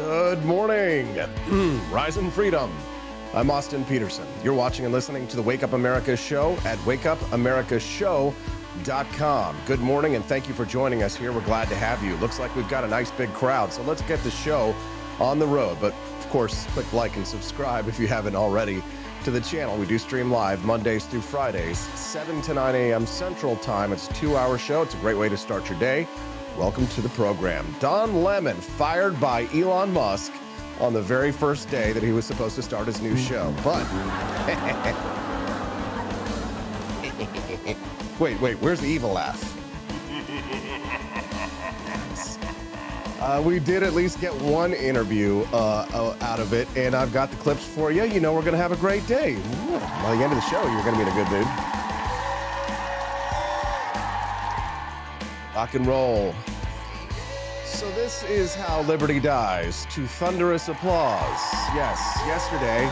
Good morning. Rise in freedom. I'm Austin Peterson. You're watching and listening to the Wake Up America show at wakeupAmericaShow.com. Good morning, and thank you for joining us here. We're glad to have you. Looks like we've got a nice big crowd, so let's get the show on the road. But, of course, click like and subscribe if you haven't already to the channel. We do stream live Mondays through Fridays, 7 to 9 a.m. Central Time. It's a 2-hour show. It's a great way to start your day. Welcome to the program. Don Lemon fired by Elon Musk on the very first day that he was supposed to start his new show. But wait, where's the evil laugh? We did at least get one interview out of it, and I've got the clips for you. You know we're going to have a great day. By the end of the show, you're going to be in a good mood. Rock and roll. So this is how liberty dies, to thunderous applause. Yes, yesterday,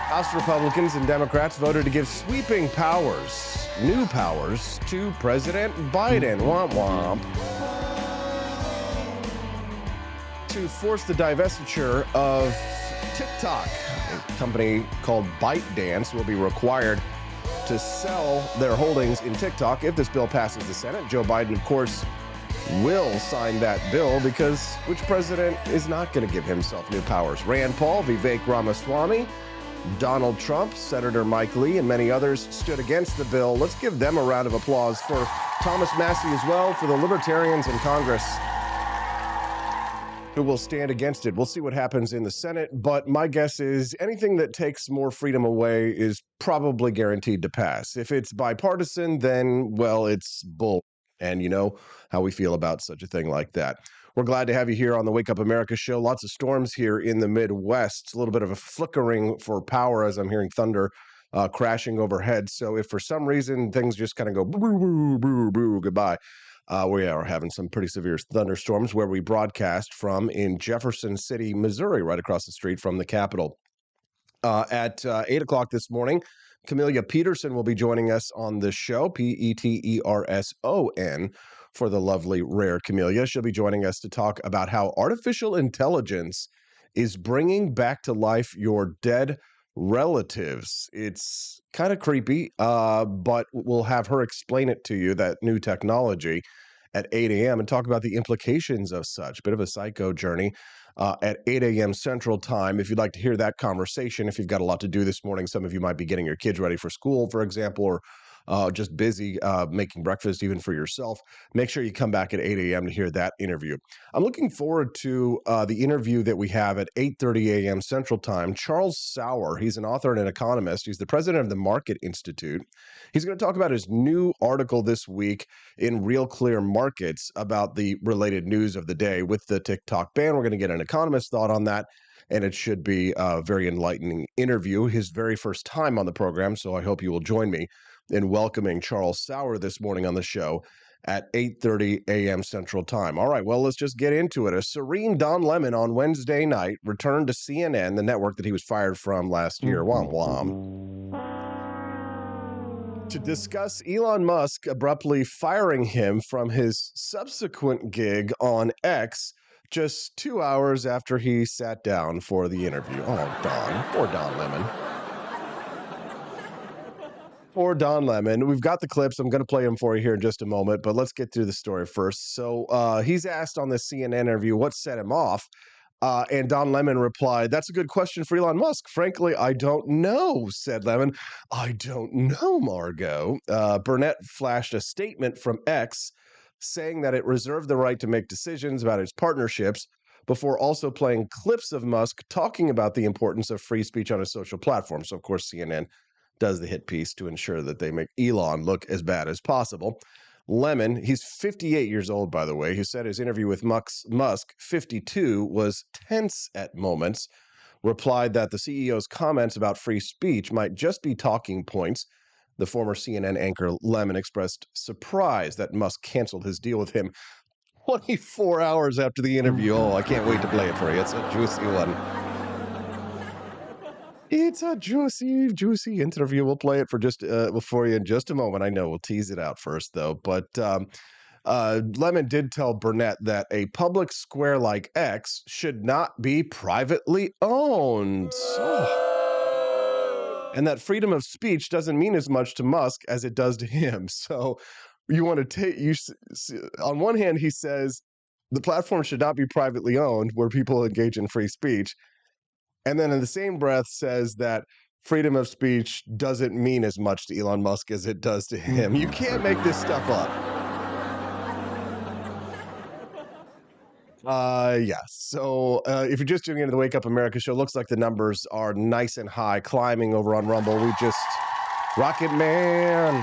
House Republicans and Democrats voted to give sweeping powers, new powers, to President Biden. Womp womp. To force the divestiture of TikTok. A company called ByteDance will be required to sell their holdings in TikTok if this bill passes the Senate. Joe Biden, of course, will sign that bill because which president is not going to give himself new powers? Rand Paul, Vivek Ramaswamy, Donald Trump, Senator Mike Lee, and many others stood against the bill. Let's give them a round of applause for Thomas Massie as well, for the libertarians in Congress who will stand against it. We'll see what happens in the Senate, but my guess is anything that takes more freedom away is probably guaranteed to pass. If it's bipartisan, then, well, it's bull. And you know how we feel about such a thing like that. We're glad to have you here on the Wake Up America show. Lots of storms here in the Midwest. It's a little bit of a flickering for power as I'm hearing thunder crashing overhead. So if for some reason things just kind of go boo, boo, boo, boo, goodbye, we are having some pretty severe thunderstorms where we broadcast from in Jefferson City, Missouri, right across the street from the Capitol. At 8 o'clock this morning, Camelia Peterson will be joining us on the show, Peterson, for the lovely, rare Camelia. She'll be joining us to talk about how artificial intelligence is bringing back to life your dead relatives. It's kind of creepy, but we'll have her explain it to you, that new technology, at 8 a.m. and talk about the implications of such. Bit of a psycho journey at 8 a.m. Central Time. If you'd like to hear that conversation, if you've got a lot to do this morning, some of you might be getting your kids ready for school, for example, or just busy making breakfast even for yourself, make sure you come back at 8 a.m. to hear that interview. I'm looking forward to the interview that we have at 8:30 a.m. Central Time. Charles Sauer, he's an author and an economist. He's the president of the Market Institute. He's going to talk about his new article this week in Real Clear Markets about the related news of the day with the TikTok ban. We're going to get an economist's thought on that, and it should be a very enlightening interview, his very first time on the program, so I hope you will join me in welcoming Charles Sauer this morning on the show at 8:30 a.m. Central Time. All right, well, let's just get into it. A serene Don Lemon on Wednesday night returned to CNN, the network that he was fired from last year, womp womp, to discuss Elon Musk abruptly firing him from his subsequent gig on X just 2 hours after he sat down for the interview. Oh, Don. Poor Don Lemon. Poor Don Lemon. We've got the clips. I'm going to play them for you here in just a moment, but let's get through the story first. So he's asked on this CNN interview what set him off, and Don Lemon replied, "That's a good question for Elon Musk. Frankly, I don't know," said Lemon. "I don't know, Margot." Burnett flashed a statement from X saying that it reserved the right to make decisions about its partnerships before also playing clips of Musk talking about the importance of free speech on a social platform. So, of course, CNN does the hit piece to ensure that they make Elon look as bad as possible. Lemon, he's 58 years old, by the way, who said his interview with Musk, 52, was tense at moments, replied that the CEO's comments about free speech might just be talking points. The former CNN anchor Lemon expressed surprise that Musk canceled his deal with him 24 hours after the interview. Oh, I can't wait to play it for you. It's a juicy one. It's a juicy interview. We'll play it for you in just a moment. I know we'll tease it out first, though. But Lemon did tell Burnett that a public square like X should not be privately owned. And that freedom of speech doesn't mean as much to Musk as it does to him. So you want to take, on one hand, he says the platform should not be privately owned where people engage in free speech. And then in the same breath says that freedom of speech doesn't mean as much to Elon Musk as it does to him. You can't make this stuff up. Yes. So if you're just tuning into the Wake Up America show, looks like the numbers are nice and high, climbing over on Rumble. We just Rocket Man.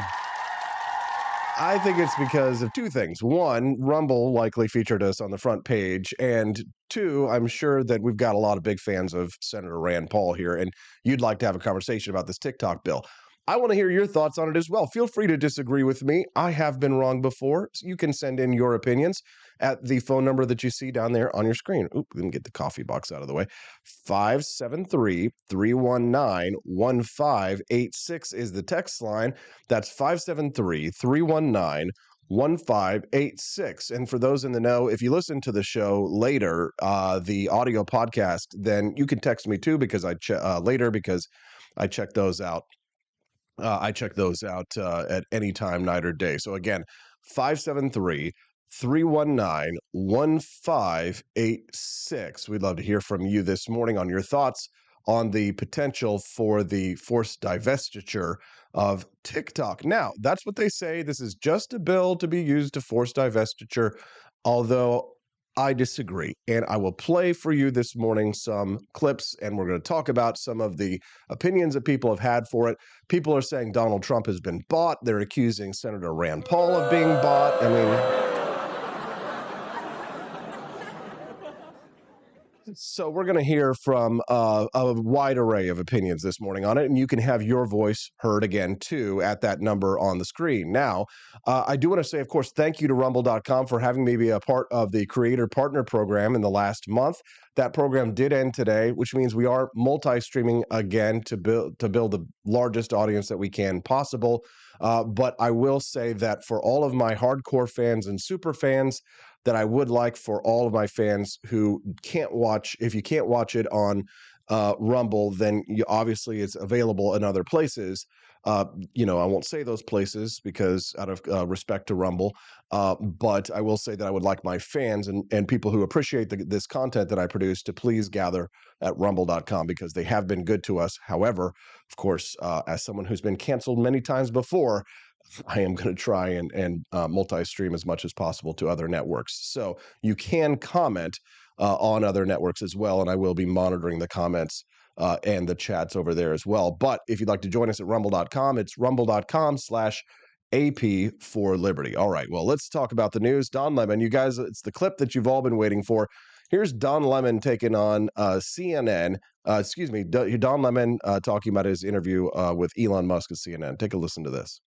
I think it's because of two things. One, Rumble likely featured us on the front page. And two, I'm sure that we've got a lot of big fans of Senator Rand Paul here, and you'd like to have a conversation about this TikTok bill. I want to hear your thoughts on it as well. Feel free to disagree with me. I have been wrong before. So you can send in your opinions at the phone number that you see down there on your screen. Oop, let me get the coffee box out of the way. 573-319-1586 is the text line. That's 573-319-1586. And for those in the know, if you listen to the show later, the audio podcast, then you can text me too because I later because I check those out. I check those out at any time, night or day. So again, 573-319-1586. We'd love to hear from you this morning on your thoughts on the potential for the forced divestiture of TikTok. Now, that's what they say. This is just a bill to be used to force divestiture, although I disagree. And I will play for you this morning some clips, and we're going to talk about some of the opinions that people have had for it. People are saying Donald Trump has been bought. They're accusing Senator Rand Paul of being bought. I mean, so we're going to hear from a wide array of opinions this morning on it, and you can have your voice heard again, too, at that number on the screen. Now, I do want to say, of course, thank you to Rumble.com for having me be a part of the Creator Partner Program in the last month. That program did end today, which means we are multi-streaming again to build the largest audience that we can possible. But I will say that for all of my hardcore fans and super fans, that I would like for all of my fans who can't watch, if you can't watch it on Rumble, then obviously it's available in other places. I won't say those places because out of respect to Rumble, but I will say that I would like my fans and people who appreciate this content that I produce to please gather at rumble.com because they have been good to us. However, of course, as someone who's been canceled many times before, I am going to try and multi-stream as much as possible to other networks. So you can comment on other networks as well, and I will be monitoring the comments and the chats over there as well. But if you'd like to join us at rumble.com, it's rumble.com/AP for Liberty. All right, well, let's talk about the news. Don Lemon, you guys, it's the clip that you've all been waiting for. Here's Don Lemon taking on CNN. Don Lemon talking about his interview with Elon Musk at CNN. Take a listen to this.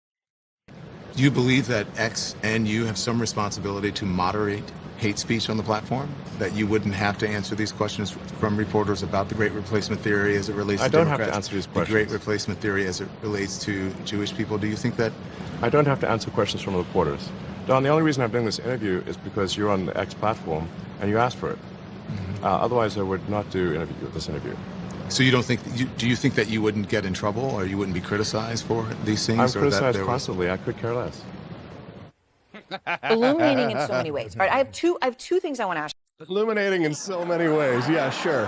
Do you believe that X and you have some responsibility to moderate hate speech on the platform? That you wouldn't have to answer these questions from reporters about the Great Replacement Theory as it relates to Democrats? I don't have to answer these questions. The Great Replacement Theory as it relates to Jewish people. Do you think that? I don't have to answer questions from reporters. Don, the only reason I'm doing this interview is because you're on the X platform and you asked for it. Mm-hmm. Otherwise, I would not do this interview. So you don't think? Do you think that you wouldn't get in trouble or you wouldn't be criticized for these things? I'm criticized constantly. I could care less. Illuminating in so many ways. All right, I have two things I want to ask. Illuminating in so many ways. Yeah, sure.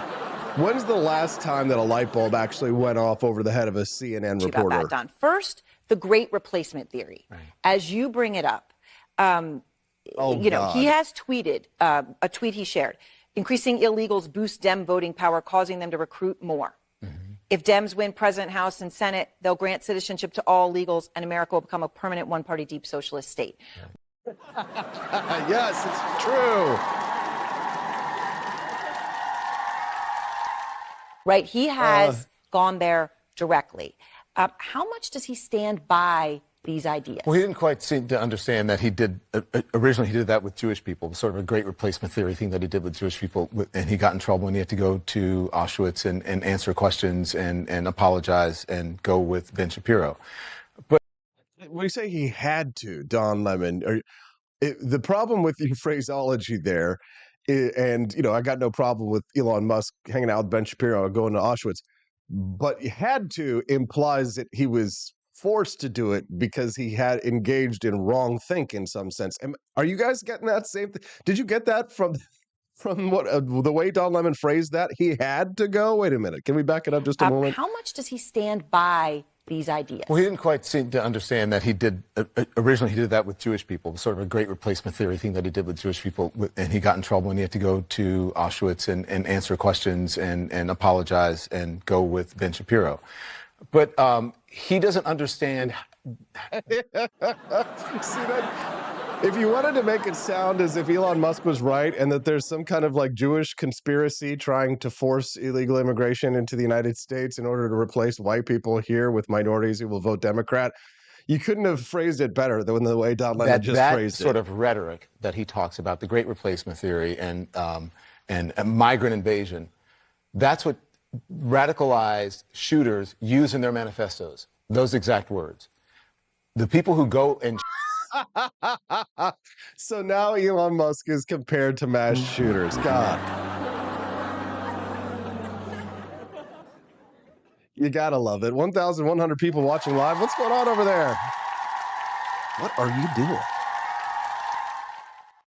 When's the last time that a light bulb actually went off over the head of a CNN reporter? About that, Don. First, the Great Replacement Theory. Right. As you bring it up, he has tweeted a tweet he shared. Increasing illegals boost Dem voting power, causing them to recruit more. Mm-hmm. If Dems win President, House, and Senate, they'll grant citizenship to all illegals, and America will become a permanent one-party deep socialist state. Yeah. Yes, it's true. Right? He has gone there directly. How much does he stand by these ideas? Well, he didn't quite seem to understand that he did, originally he did that with Jewish people, sort of a Great Replacement Theory thing that he did with Jewish people, and he got in trouble and he had to go to Auschwitz and answer questions and apologize and go with Ben Shapiro. But when you say he had to, Don Lemon, The problem with your phraseology there, and I got no problem with Elon Musk hanging out with Ben Shapiro or going to Auschwitz, but you had to implies that he was forced to do it because he had engaged in wrong think in some sense. Are you guys getting that same thing? Did you get that from what the way Don Lemon phrased that? He had to go. Wait a minute. Can we back it up just a moment? How much does he stand by these ideas? Well, he didn't quite seem to understand that he did originally he did that with Jewish people, sort of a great replacement theory thing that he did with Jewish people, and he got in trouble and he had to go to Auschwitz and answer questions and apologize and go with Ben Shapiro. But he doesn't understand. See that? If you wanted to make it sound as if Elon Musk was right and that there's some kind of like Jewish conspiracy trying to force illegal immigration into the United States in order to replace white people here with minorities who will vote Democrat, you couldn't have phrased it better than the way Don Lemon just phrased it. That sort of rhetoric that he talks about, the Great Replacement Theory and migrant invasion, that's what radicalized shooters use in their manifestos. Those exact words. The people who go and so now Elon Musk is compared to mass shooters. God. You gotta love it. 1,100 people watching live. What's going on over there? What are you doing?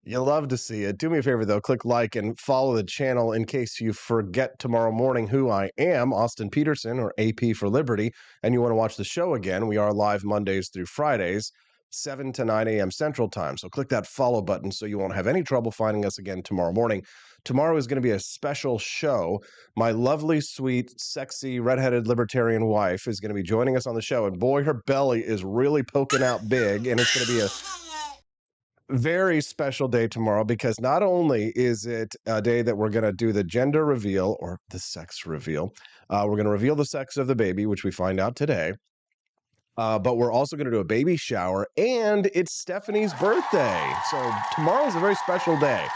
You love to see it. Do me a favor, though. Click like and follow the channel in case you forget tomorrow morning who I am, Austin Peterson, or AP for Liberty, and you want to watch the show again. We are live Mondays through Fridays, 7 to 9 a.m. Central Time. So click that follow button so you won't have any trouble finding us again tomorrow morning. Tomorrow is going to be a special show. My lovely, sweet, sexy, redheaded libertarian wife is going to be joining us on the show. And boy, her belly is really poking out big. And it's going to be a very special day tomorrow because not only is it a day that we're going to do the gender reveal or the sex reveal, we're going to reveal the sex of the baby, which we find out today. But we're also going to do a baby shower, and it's Stephanie's birthday. So tomorrow is a very special day.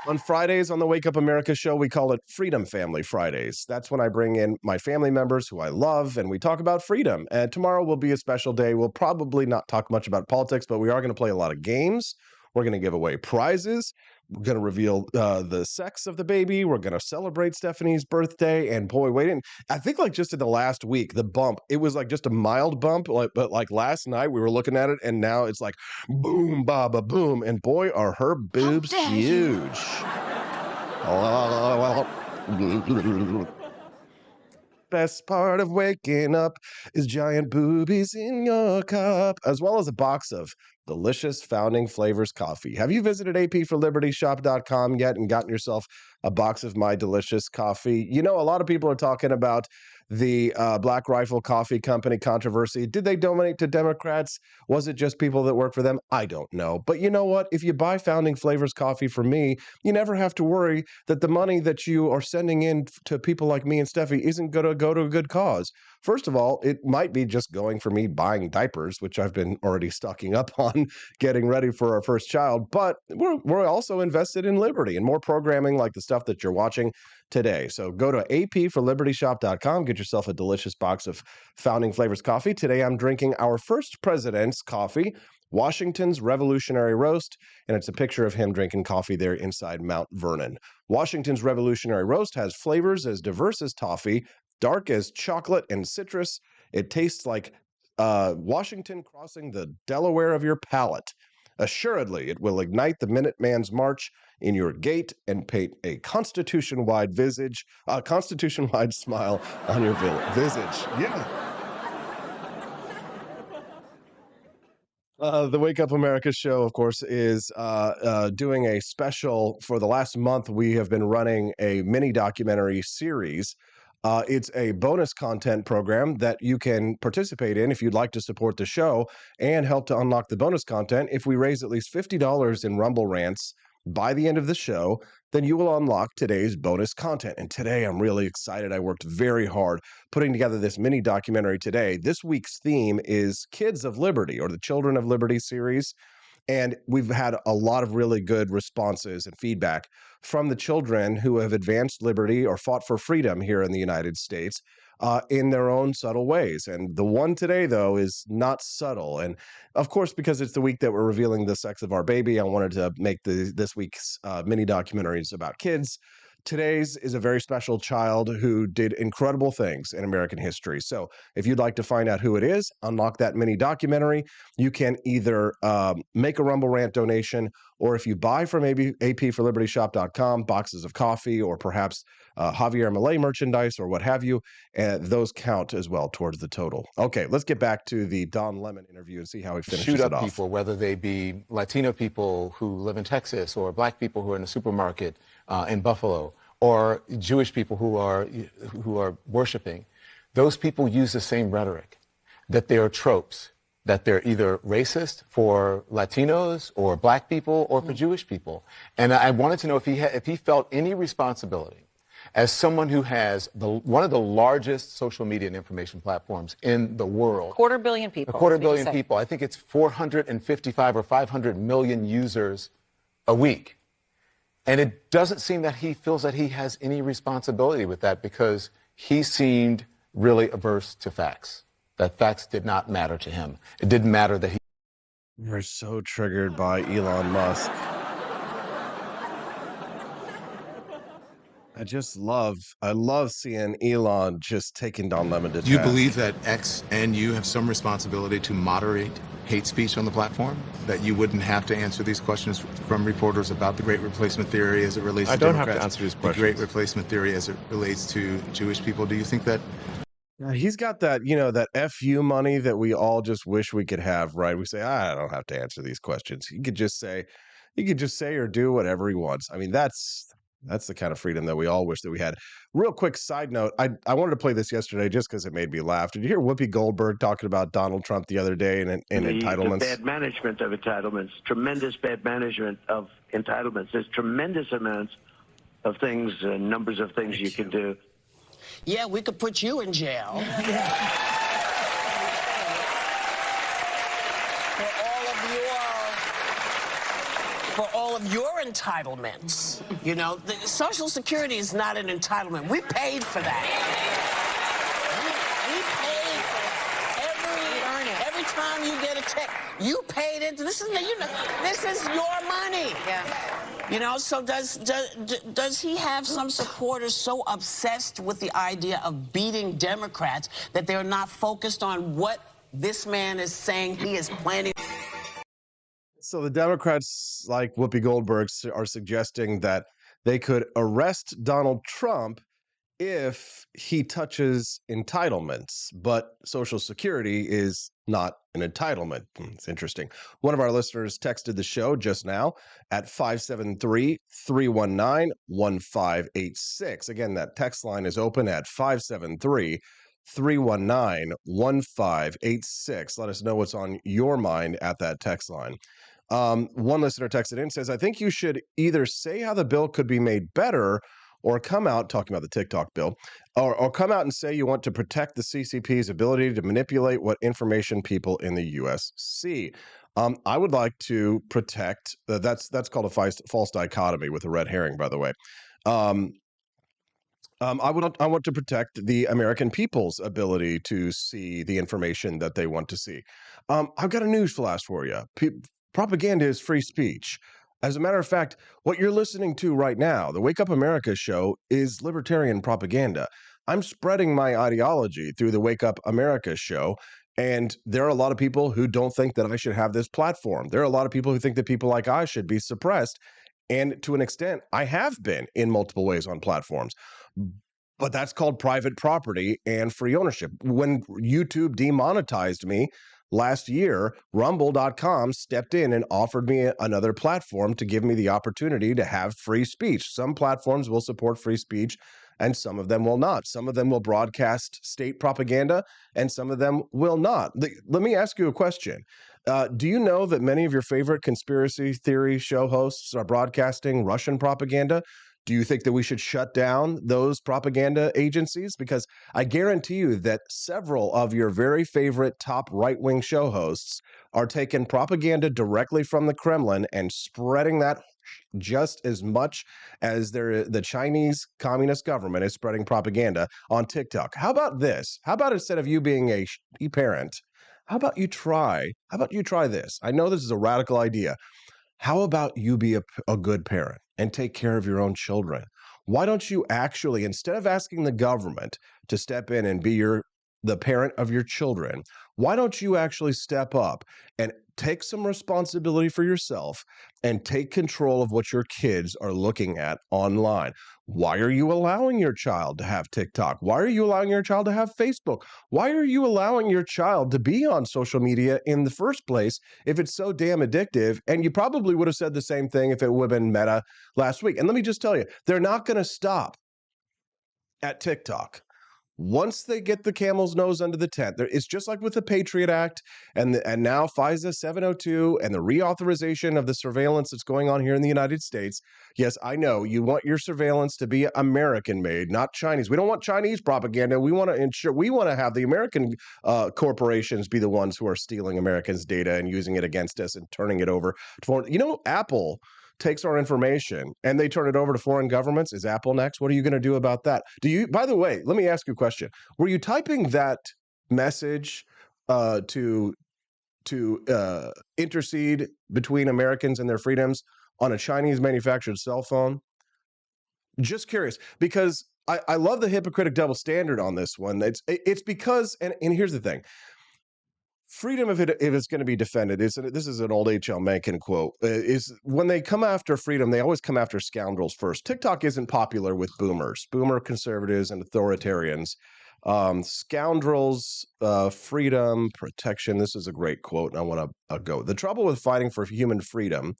On Fridays on the Wake Up America show, we call it Freedom Family Fridays. That's when I bring in my family members who I love, and we talk about freedom. And tomorrow will be a special day. We'll probably not talk much about politics, but we are going to play a lot of games. We're going to give away prizes. We're going to reveal the sex of the baby. We're going to celebrate Stephanie's birthday. And boy, I think like just in the last week, the bump, it was like just a mild bump. But like last night we were looking at it and now it's like boom, baba, boom. And boy, are her boobs huge. Best part of waking up is giant boobies in your cup, as well as a box of delicious Founding Flavors coffee. Have you visited apforlibertyshop.com yet and gotten yourself a box of my delicious coffee? You know, a lot of people are talking about the Black Rifle Coffee Company controversy. Did they donate to Democrats? Was it just people that work for them? I don't know. But you know what? If you buy Founding Flavors coffee from me, you never have to worry that the money that you are sending in to people like me and Steffi isn't going to go to a good cause. First of all, it might be just going for me buying diapers, which I've been already stocking up on, getting ready for our first child. But we're also invested in liberty and more programming like the stuff that you're watching today. So go to apforlibertyshop.com, get yourself a delicious box of Founding Flavors coffee. Today I'm drinking our first president's coffee, Washington's Revolutionary Roast, and it's a picture of him drinking coffee there inside Mount Vernon. Washington's Revolutionary Roast has flavors as diverse as toffee, dark as chocolate and citrus. It tastes like Washington crossing the Delaware of your palate. Assuredly, it will ignite the Minuteman's march in your gait and paint a Constitution-wide smile on your visage. Yeah. The Wake Up America show, of course, is doing a special. For the last month, we have been running a mini documentary series. It's a bonus content program that you can participate in if you'd like to support the show and help to unlock the bonus content. If we raise at least $50 in Rumble Rants by the end of the show, then you will unlock today's bonus content. And today I'm really excited. I worked very hard putting together this mini documentary today. This week's theme is Kids of Liberty, or the Children of Liberty series. And we've had a lot of really good responses and feedback from the children who have advanced liberty or fought for freedom here in the United States in their own subtle ways. And the one today, though, is not subtle. And of course, because it's the week that we're revealing the sex of our baby, I wanted to make this week's mini documentaries about kids. Today's is a very special child who did incredible things in American history. So if you'd like to find out who it is, unlock that mini documentary. You can either make a Rumble Rant donation, or if you buy from apforlibertyshop.com boxes of coffee or perhaps Javier Milei merchandise or what have you, those count as well towards the total. Okay, let's get back to the Don Lemon interview and see how he finishes Shoot it up off. people, whether they be Latino people who live in Texas, or black people who are in a supermarket in Buffalo, or Jewish people who are worshiping. Those people use the same rhetoric, that they are tropes, that they're either racist for Latinos or black people or for Jewish people. And I wanted to know if he felt any responsibility as someone who has one of the largest social media and information platforms in the world. 250 million people. A 250 million people. I think it's 455 or 500 million users a week. And it doesn't seem that he feels that he has any responsibility with that, because he seemed really averse to facts, that facts did not matter to him. It didn't matter that he... We're so triggered by Elon Musk. I love seeing Elon just taking Don Lemon to task. Do you believe that X and you have some responsibility to moderate hate speech on the platform? That you wouldn't have to answer these questions from reporters about the Great Replacement Theory as it relates to Democrats? I don't have to Democrats, answer these the questions. Great Replacement Theory as it relates to Jewish people. Do you think that? He's got that, that FU money that we all just wish we could have, right? We say, I don't have to answer these questions. He could just say or do whatever he wants. I mean, that's the kind of freedom that we all wish that we had. Real quick side note, I wanted to play this yesterday just because it made me laugh. Did you hear Whoopi Goldberg talking about Donald Trump the other day and entitlements? The bad management of entitlements, tremendous bad management of entitlements. There's tremendous amounts of things, numbers of things you can do. Yeah, we could put you in jail. For all of your entitlements. You know, the Social Security is not an entitlement. We paid for that. We paid for every time you get a check. You paid it. This is your money. Yeah. You know, so does he have some supporters so obsessed with the idea of beating Democrats that they're not focused on what this man is saying he is planning? So the Democrats, like Whoopi Goldberg, are suggesting that they could arrest Donald Trump if he touches entitlements, but Social Security is not an entitlement. It's interesting. One of our listeners texted the show just now at 573-319-1586. Again, that text line is open at 573-319-1586. Let us know what's on your mind at that text line. One listener texted in, says, I think you should either say how the bill could be made better or come out, talking about the TikTok bill, or come out and say you want to protect the CCP's ability to manipulate what information people in the U.S. see. I would like to protect, that's called a false dichotomy with a red herring, by the way. I want to protect the American people's ability to see the information that they want to see. I've got a news flash for you. Propaganda is free speech. As a matter of fact, what you're listening to right now, the Wake Up America show, is libertarian propaganda. I'm spreading my ideology through the Wake Up America show, and there are a lot of people who don't think that I should have this platform. There are a lot of people who think that people like I should be suppressed, and to an extent, I have been in multiple ways on platforms. But that's called private property and free ownership. When YouTube demonetized me last year, Rumble.com stepped in and offered me another platform to give me the opportunity to have free speech. Some platforms will support free speech and some of them will not. Some of them will broadcast state propaganda and some of them will not. Let me ask you a question. Do you know that many of your favorite conspiracy theory show hosts are broadcasting Russian propaganda? Do you think that we should shut down those propaganda agencies? Because I guarantee you that several of your very favorite top right-wing show hosts are taking propaganda directly from the Kremlin and spreading that just as much as the Chinese Communist government is spreading propaganda on TikTok. How about this? How about instead of you being a shitty parent, how about you try this? I know this is a radical idea. How about you be a good parent and take care of your own children? Why don't you actually, instead of asking the government to step in and be the parent of your children, why don't you actually step up and take some responsibility for yourself and take control of what your kids are looking at online? Why are you allowing your child to have TikTok? Why are you allowing your child to have Facebook? Why are you allowing your child to be on social media in the first place if it's so damn addictive? And you probably would have said the same thing if it would have been Meta last week. And let me just tell you, they're not going to stop at TikTok. Once they get the camel's nose under the tent, it's just like with the Patriot Act and now FISA 702 and the reauthorization of the surveillance that's going on here in the United States. Yes, I know you want your surveillance to be American made, not Chinese. We don't want Chinese propaganda. We want to have the American corporations be the ones who are stealing Americans' data and using it against us and turning it over to foreign. Apple takes our information and they turn it over to foreign governments. Is Apple next? What are you going to do about that? By the way, let me ask you a question. Were you typing that message to intercede between Americans and their freedoms on a Chinese manufactured cell phone? Just curious, because I love the hypocritic double standard on this one. It's because, and here's the thing. Freedom, if it's going to be defended, this is an old H.L. Mencken quote, is when they come after freedom, they always come after scoundrels first. TikTok isn't popular with boomer conservatives and authoritarians. Scoundrels, freedom, protection. This is a great quote, and I want to go. The trouble with fighting for human freedom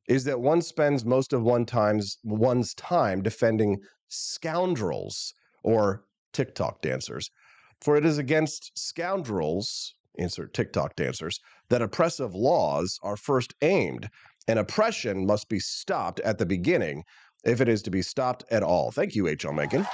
is that one spends most of one's time defending scoundrels or TikTok dancers. For it is against scoundrels, insert TikTok dancers, that oppressive laws are first aimed, and oppression must be stopped at the beginning if it is to be stopped at all. Thank you, H.L. Mencken.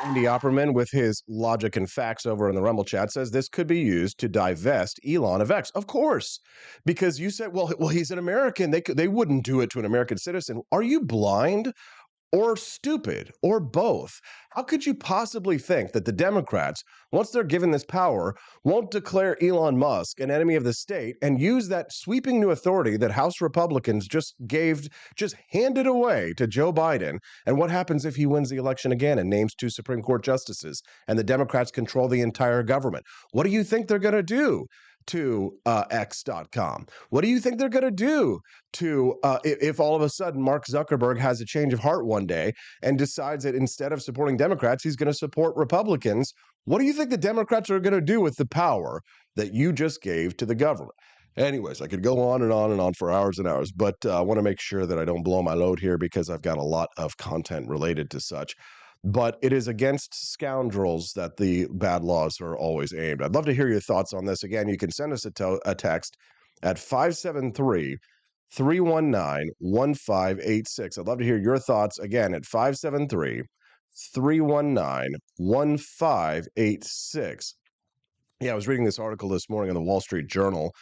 Andy Opperman, with his logic and facts over in the Rumble chat, says this could be used to divest Elon of X. Of course, because you said, well, he's an American. They wouldn't do it to an American citizen. Are you blind? Or stupid, or both? How could you possibly think that the Democrats, once they're given this power, won't declare Elon Musk an enemy of the state and use that sweeping new authority that House Republicans just handed away to Joe Biden? And what happens if he wins the election again and names 2 Supreme Court justices and the Democrats control the entire government? What do you think they're going to do to X.com? What do you think they're going to do to if all of a sudden Mark Zuckerberg has a change of heart one day and decides that instead of supporting Democrats, he's going to support Republicans? What do you think the Democrats are going to do with the power that you just gave to the government? Anyways, I could go on and on and on for hours and hours, but I want to make sure that I don't blow my load here because I've got a lot of content related to such. But it is against scoundrels that the bad laws are always aimed. I'd love to hear your thoughts on this. Again, you can send us a text at 573-319-1586. I'd love to hear your thoughts again at 573-319-1586. Yeah, I was reading this article this morning in the Wall Street Journal.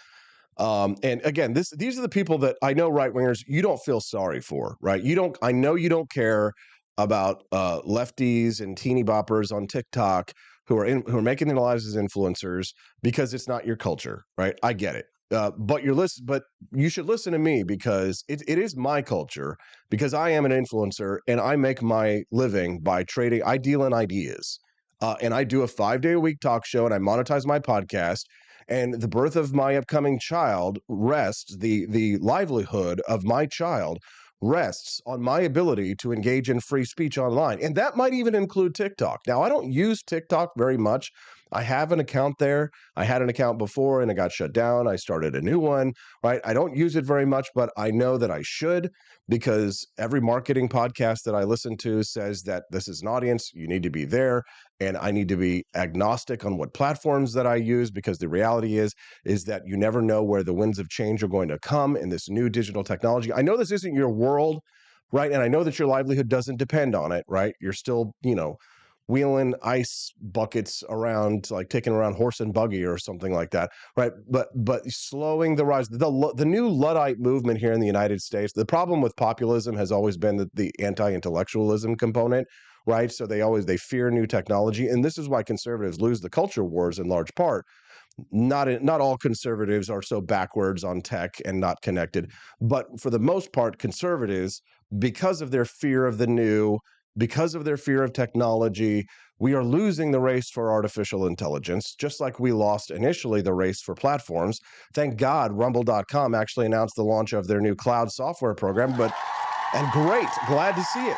And again, these are the people that I know, right-wingers, you don't feel sorry for, right? I know you don't care about lefties and teeny boppers on TikTok who are making their lives as influencers because it's not your culture, right? I get it. But you should listen to me because it is my culture, because I am an influencer and I make my living by trading. I deal in ideas, and I do a 5-day-a-week talk show and I monetize my podcast. And the birth of my upcoming child rests, the livelihood of my child rests on my ability to engage in free speech online. And that might even include TikTok. Now, I don't use TikTok very much. I have an account there. I had an account before and it got shut down. I started a new one, right? I don't use it very much, but I know that I should, because every marketing podcast that I listen to says that this is an audience, you need to be there, and I need to be agnostic on what platforms that I use, because the reality is that you never know where the winds of change are going to come in this new digital technology. I know this isn't your world, right? And I know that your livelihood doesn't depend on it, right? You're still, wheeling ice buckets around, like taking around horse and buggy or something like that, right? But slowing the rise, the new Luddite movement here in the United States. The problem with populism has always been the anti-intellectualism component, right? So they fear new technology, and this is why conservatives lose the culture wars in large part. Not all conservatives are so backwards on tech and not connected, but for the most part, conservatives, because of their fear of the new, because of their fear of technology, we are losing the race for artificial intelligence, just like we lost initially the race for platforms. Thank God Rumble.com actually announced the launch of their new cloud software program, and great, glad to see it.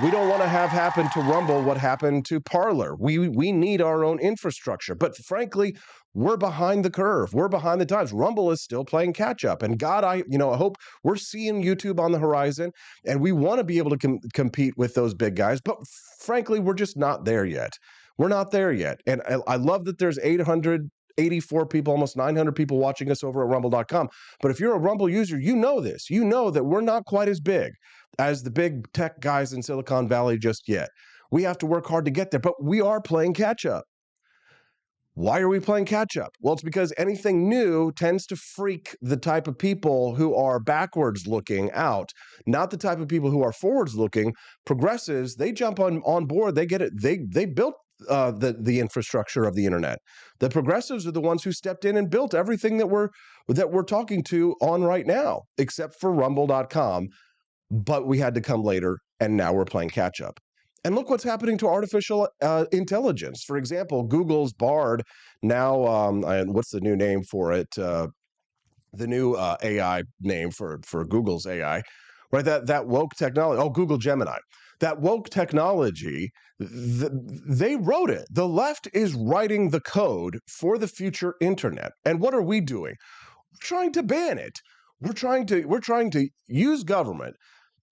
We don't want to have happen to Rumble what happened to Parler. We need our own infrastructure. But frankly, we're behind the curve. We're behind the times. Rumble is still playing catch up. And God, I hope we're seeing YouTube on the horizon, and we want to be able to compete with those big guys. But frankly, we're just not there yet. We're not there yet. And I love that there's 884 people, almost 900 people watching us over at rumble.com. But if you're a Rumble user, you know this. You know that we're not quite as big as the big tech guys in Silicon Valley just yet. We have to work hard to get there, but we are playing catch up. Why are we playing catch up? Well, it's because anything new tends to freak the type of people who are backwards looking out, not the type of people who are forwards looking. Progressives, they jump on board. They get it. They built the infrastructure of the internet. The progressives are the ones who stepped in and built everything that we're talking to on right now, except for rumble.com. But we had to come later, and now we're playing catch up. And look what's happening to artificial intelligence. For example, Google's Bard now, and what's the new name for it? The new AI name for Google's AI, right? That woke technology. Oh, Google Gemini. That woke technology, they wrote it. The left is writing the code for the future internet. And what are we doing? We're trying to ban it. We're trying to use government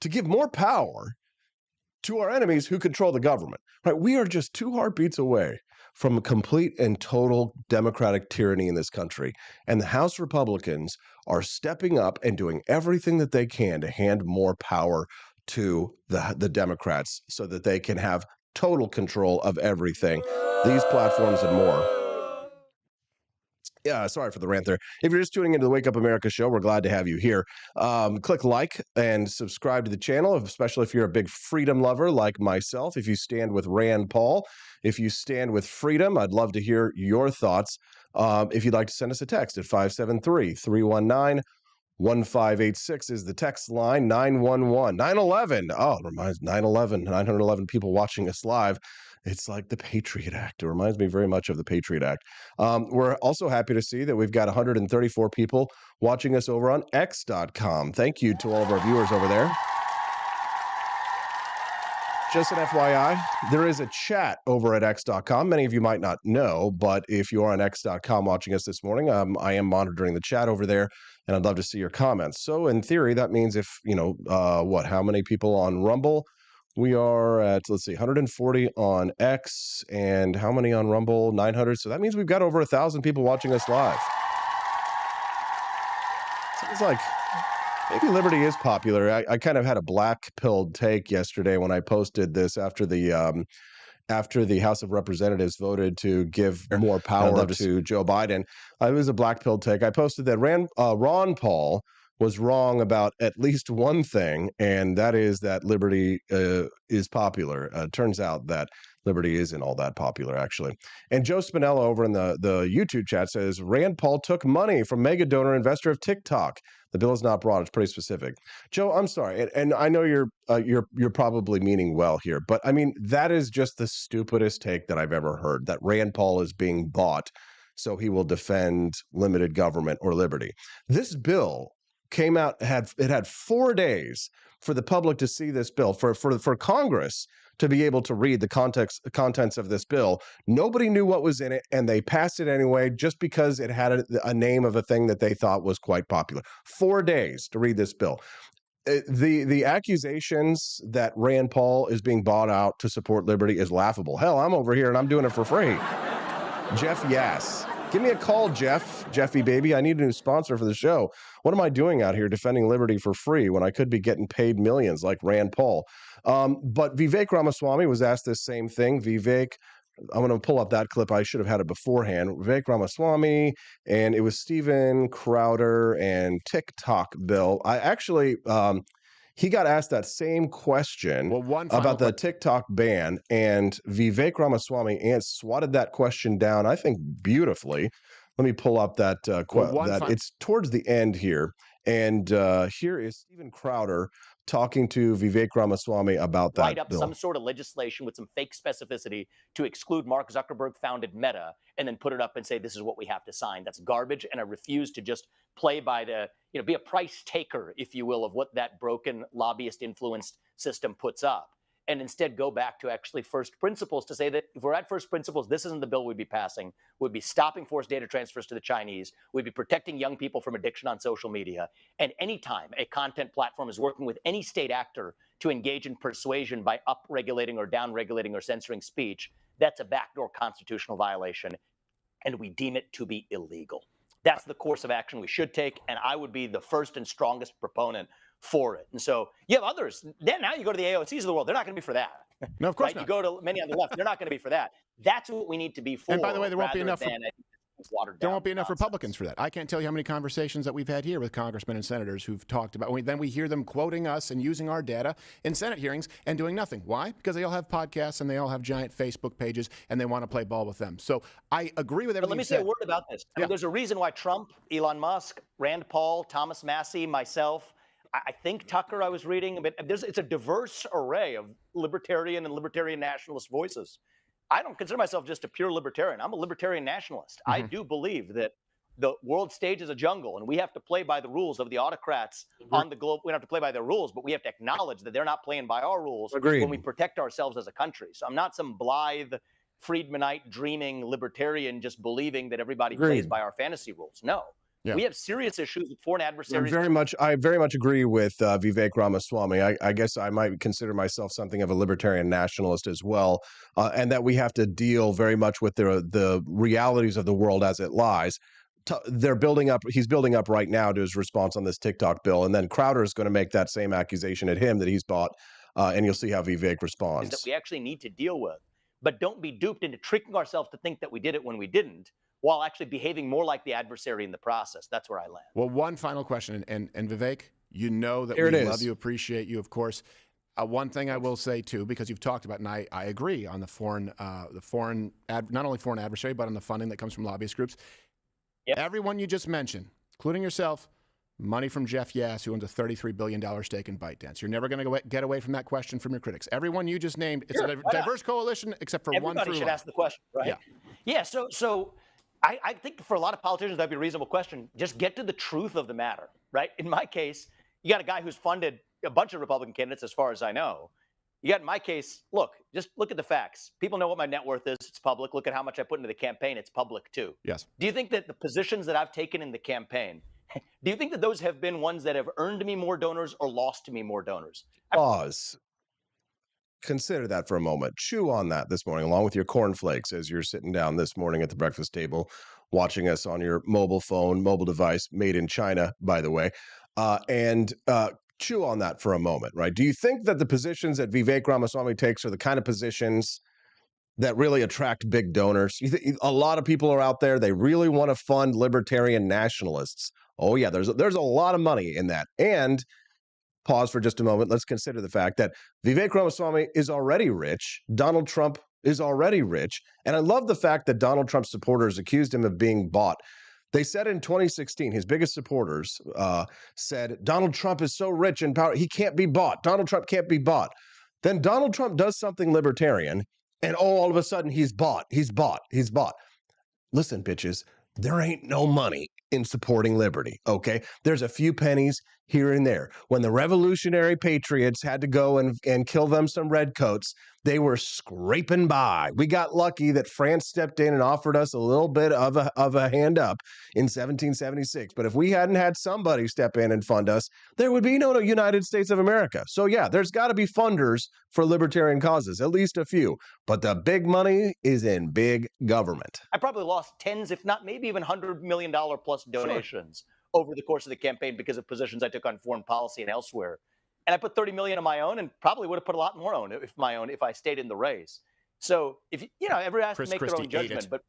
to give more power to our enemies who control the government. Right? We are just 2 heartbeats away from a complete and total democratic tyranny in this country. And the House Republicans are stepping up and doing everything that they can to hand more power to the Democrats so that they can have total control of everything, these platforms and more. Yeah, sorry for the rant there. If you're just tuning into the Wake Up America show, we're glad to have you here. Click like and subscribe to the channel, especially if you're a big freedom lover like myself. If you stand with Rand Paul, if you stand with freedom, I'd love to hear your thoughts. If you'd like to send us a text at 573-319-1586 is the text line. 911 911. Oh, it reminds 911 911 people watching us live. It's like the Patriot Act. It reminds me very much of the Patriot Act. We're also happy to see that we've got 134 people watching us over on X.com. Thank you to all of our viewers over there. Just an FYI, there is a chat over at X.com. Many of you might not know, but if you are on X.com watching us this morning, I am monitoring the chat over there, and I'd love to see your comments. So in theory, that means if, how many people on Rumble? We are at, let's see, 140 on X, and how many on Rumble? 900. So that means we've got over 1,000 people watching us live. Sounds like maybe Liberty is popular. I kind of had a black-pilled take yesterday when I posted this after the House of Representatives voted to give more power to Joe Biden. It was a black-pilled take. I posted that Ron Paul was wrong about at least one thing, and that is that Liberty is popular. Turns out that Liberty isn't all that popular, actually. And Joe Spinella over in the YouTube chat says, Rand Paul took money from mega donor investor of TikTok. The bill is not broad. It's pretty specific. Joe, I'm sorry. And I know you're probably meaning well here, but I mean, that is just the stupidest take that I've ever heard, that Rand Paul is being bought so he will defend limited government or liberty. This bill came out, it had 4 days for the public to see this bill, for Congress to be able to read the contents of this bill. Nobody knew what was in it, and they passed it anyway just because it had a name of a thing that they thought was quite popular. 4 days to read this bill. The accusations that Rand Paul is being bought out to support liberty is laughable. Hell, I'm over here and I'm doing it for free. Jeff Yass. Give me a call, Jeffy baby. I need a new sponsor for the show. What am I doing out here defending liberty for free when I could be getting paid millions like Rand Paul? But Vivek Ramaswamy was asked this same thing. Vivek, I'm going to pull up that clip. I should have had it beforehand. Vivek Ramaswamy, and it was Steven Crowder and TikTok Bill. I actually, he got asked that same question about the TikTok ban, and Vivek Ramaswamy swatted that question down, I think, beautifully. Let me pull up that. It's towards the end here. And here is Steven Crowder talking to Vivek Ramaswamy about that write up bill. Some sort of legislation with some fake specificity to exclude Mark Zuckerberg founded Meta and then put it up and say, this is what we have to sign. That's garbage. And I refuse to just play by the, be a price taker, if you will, of what that broken lobbyist influenced system puts up. And instead go back to actually first principles to say that if we're at first principles, this isn't the bill we'd be passing. We'd be stopping forced data transfers to the Chinese. We'd be protecting young people from addiction on social media. And anytime a content platform is working with any state actor to engage in persuasion by up-regulating or down-regulating or censoring speech, that's a backdoor constitutional violation, and we deem it to be illegal. That's the course of action we should take, and I would be the first and strongest proponent for it. And so you have others. Then now you go to the AOCs of the world. They're not going to be for that. No, of course not. You go to many on the left. They're not going to be for that. That's what we need to be for. And by the way, there won't be enough. There won't be enough Republicans for that. I can't tell you how many conversations that we've had here with congressmen and senators who've talked about. Then we hear them quoting us and using our data in Senate hearings and doing nothing. Why? Because they all have podcasts and they all have giant Facebook pages and they want to play ball with them. So I agree with everything. But let me say a word about this. I mean, there's a reason why Trump, Elon Musk, Rand Paul, Thomas Massie, myself, I think Tucker, I was reading, but it's a diverse array of libertarian and libertarian nationalist voices. I don't consider myself just a pure libertarian. I'm a libertarian nationalist. I do believe that the world stage is a jungle, and we have to play by the rules of the autocrats on the globe. We don't have to play by their rules, but we have to acknowledge that they're not playing by our rules when we protect ourselves as a country. So I'm not some blithe, Friedmanite, dreaming libertarian just believing that everybody plays by our fantasy rules. No. Yeah. We have serious issues with foreign adversaries. I very much agree with Vivek Ramaswamy. I guess I might consider myself something of a libertarian nationalist as well, and that we have to deal very much with the realities of the world as it lies. They're building up. He's building up right now to his response on this TikTok bill, and then Crowder is going to make that same accusation at him that he's bought, and you'll see how Vivek responds. That we actually need to deal with, but don't be duped into tricking ourselves to think that we did it when we didn't, while actually behaving more like the adversary in the process. That's where I land. Well, one final question, and Vivek, you know that we love you, appreciate you, of course. One thing I will say too, because you've talked about, and I agree on not only foreign adversary, but on the funding that comes from lobbyist groups. Yep. Everyone you just mentioned, including yourself, money from Jeff Yass, who owns a $33 billion stake in ByteDance. You're never going to get away from that question from your critics. Everyone you just named, it's a diverse coalition, except for one through Everybody should ask the question, right? Yeah. So I think for a lot of politicians, that'd be a reasonable question. Just get to the truth of the matter, right? In my case, you got a guy who's funded a bunch of Republican candidates, as far as I know. You got, in my case, just look at the facts. People know what my net worth is. It's public. Look at how much I put into the campaign. It's public, too. Yes. Do you think that the positions that I've taken in the campaign, do you think that those have been ones that have earned me more donors or lost me more donors? Pause. Consider that for a moment. Chew on that this morning, along with your cornflakes, as you're sitting down this morning at the breakfast table, watching us on your mobile phone, mobile device, made in China, by the way, and chew on that for a moment, right? Do you think that the positions that Vivek Ramaswamy takes are the kind of positions that really attract big donors? A lot of people are out there, they really want to fund libertarian nationalists. Oh, yeah, there's a lot of money in that. And pause for just a moment. Let's consider the fact that Vivek Ramaswamy is already rich. Donald Trump is already rich. And I love the fact that Donald Trump's supporters accused him of being bought. They said in 2016, his biggest supporters said, Donald Trump is so rich and powerful, he can't be bought. Donald Trump can't be bought. Then Donald Trump does something libertarian, and all of a sudden he's bought. He's bought. He's bought. Listen, bitches, there ain't no money in supporting liberty, okay? There's a few pennies here and there. When the revolutionary patriots had to go and kill them some redcoats, they were scraping by. We got lucky that France stepped in and offered us a little bit of a hand up in 1776. But if we hadn't had somebody step in and fund us, there would be no United States of America. So yeah, there's got to be funders for libertarian causes, at least a few. But the big money is in big government. I probably lost tens, if not maybe even $100 million plus donations over the course of the campaign because of positions I took on foreign policy and elsewhere. And I put 30 million of my own, and probably would have put a lot more on if I stayed in the race. So if everyone has to make their own judgment, but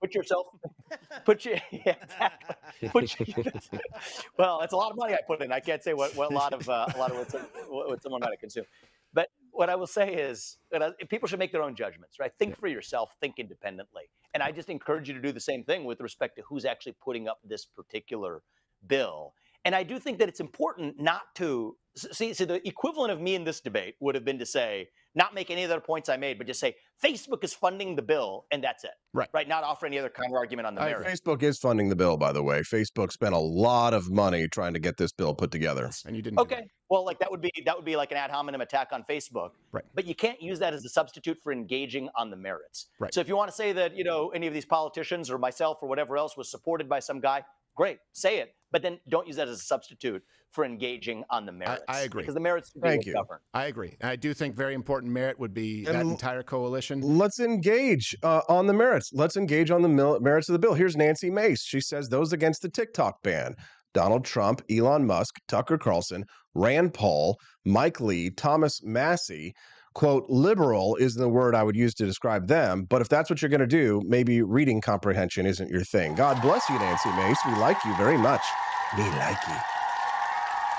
well, it's a lot of money I put in. I can't say what a lot of what someone might have consumed. But what I will say is that people should make their own judgments, right? Think for yourself, think independently. And I just encourage you to do the same thing with respect to who's actually putting up this particular bill. And I do think that it's important not to see the equivalent of me in this debate would have been to say, not make any other points I made, but just say Facebook is funding the bill and that's it. Right. Not offer any other counter argument on the merits. Facebook is funding the bill, by the way. Facebook spent a lot of money trying to get this bill put together. And you didn't. Okay. Well, that would be like an ad hominem attack on Facebook. Right. But you can't use that as a substitute for engaging on the merits. Right. So if you want to say that, any of these politicians or myself or whatever else was supported by some guy, great, say it. But then don't use that as a substitute for engaging on the merits. I agree. Because the merits should be governed. I agree. And I do think very important merit would be that entire coalition. Let's engage on the merits. Let's engage on the merits of the bill. Here's Nancy Mace. She says those against the TikTok ban: Donald Trump, Elon Musk, Tucker Carlson, Rand Paul, Mike Lee, Thomas Massie. Quote, liberal is the word I would use to describe them. But if that's what you're going to do, maybe reading comprehension isn't your thing. God bless you, Nancy Mace. We like you very much. We like you.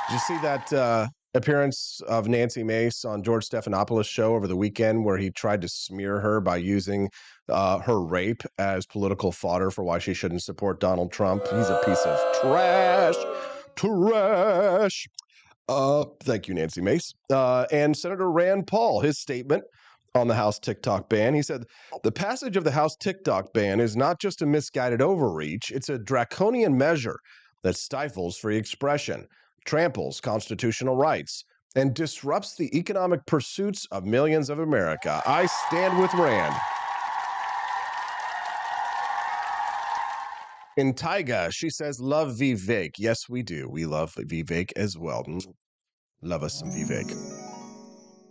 Did you see that appearance of Nancy Mace on George Stephanopoulos' show over the weekend where he tried to smear her by using her rape as political fodder for why she shouldn't support Donald Trump? He's a piece of trash. Trash. Thank you, Nancy Mace. And Senator Rand Paul, his statement on the House TikTok ban. He said, the passage of the House TikTok ban is not just a misguided overreach, it's a draconian measure that stifles free expression, tramples constitutional rights, and disrupts the economic pursuits of millions of America. I stand with Rand. In Tyga, she says, love Vivek. Yes, we do. We love Vivek as well. Love us some Vivek.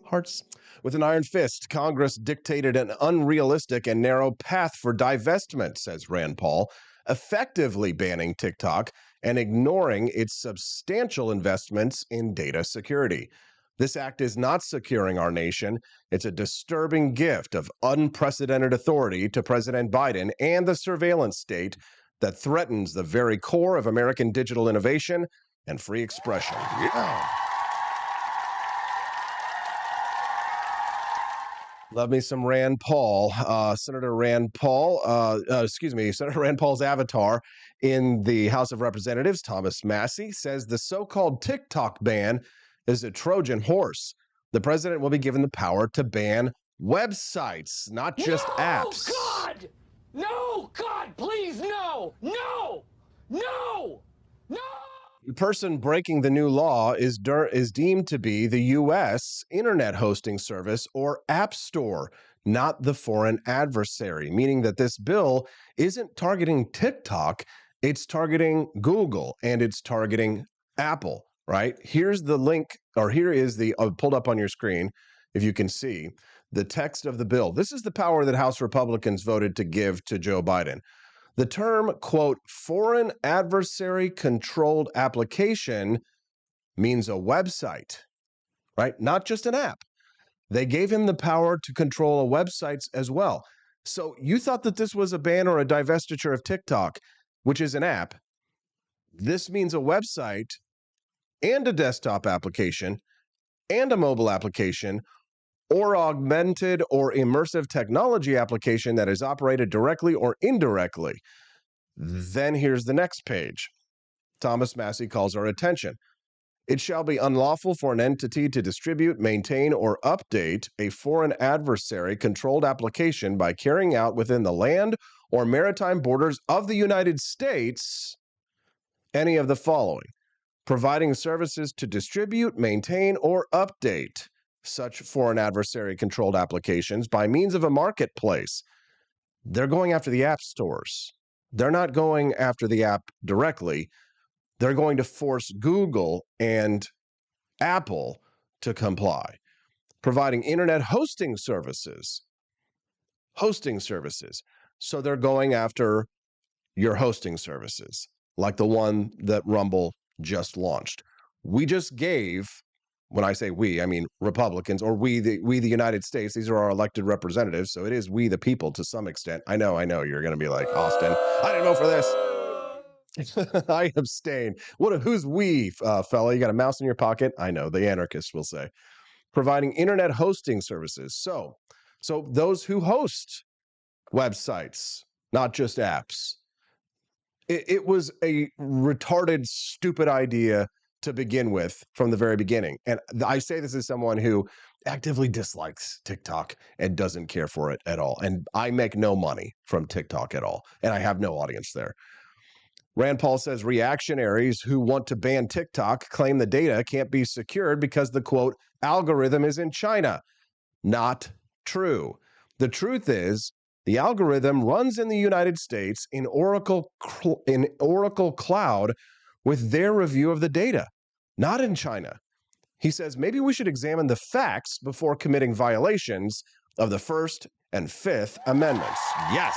Hearts. With an iron fist, Congress dictated an unrealistic and narrow path for divestment, says Rand Paul, effectively banning TikTok and ignoring its substantial investments in data security. This act is not securing our nation. It's a disturbing gift of unprecedented authority to President Biden and the surveillance state that threatens the very core of American digital innovation and free expression. Yeah. Love me some Rand Paul. Senator Rand Paul's avatar in the House of Representatives, Thomas Massie, says the so-called TikTok ban is a Trojan horse. The president will be given the power to ban websites, not just apps. God! No, God, please, no! No! No! No! The person breaking the new law is deemed to be the U.S. Internet hosting service or App Store, not the foreign adversary, meaning that this bill isn't targeting TikTok, it's targeting Google and it's targeting Apple, right? Here's the link, or here is the, pulled up on your screen, if you can see, the text of the bill. This is the power that House Republicans voted to give to Joe Biden. The term, quote, foreign adversary controlled application means a website, right? Not just an app. They gave him the power to control websites as well. So you thought that this was a ban or a divestiture of TikTok, which is an app. This means a website and a desktop application and a mobile application or augmented or immersive technology application that is operated directly or indirectly. Then here's the next page. Thomas Massie calls our attention. It shall be unlawful for an entity to distribute, maintain, or update a foreign adversary controlled application by carrying out within the land or maritime borders of the United States any of the following: providing services to distribute, maintain, or update such foreign adversary-controlled applications by means of a marketplace. They're going after the app stores. They're not going after the app directly. They're going to force Google and Apple to comply, providing internet hosting services. So they're going after your hosting services, like the one that Rumble just launched. We just gave, when I say we, I mean Republicans, or we the United States. These are our elected representatives, so it is we the people to some extent. I know, you're going to be like, Austin, I didn't vote for this. I abstain. Who's we, fella? You got a mouse in your pocket? I know, the anarchists will say. Providing internet hosting services. So those who host websites, not just apps. It was a retarded, stupid idea to begin with from the very beginning. And I say this as someone who actively dislikes TikTok and doesn't care for it at all. And I make no money from TikTok at all. And I have no audience there. Rand Paul says reactionaries who want to ban TikTok claim the data can't be secured because the, quote, algorithm is in China. Not true. The truth is, the algorithm runs in the United States in Oracle Cloud with their review of the data, not in China. He says maybe we should examine the facts before committing violations of the First and Fifth Amendments. Yes.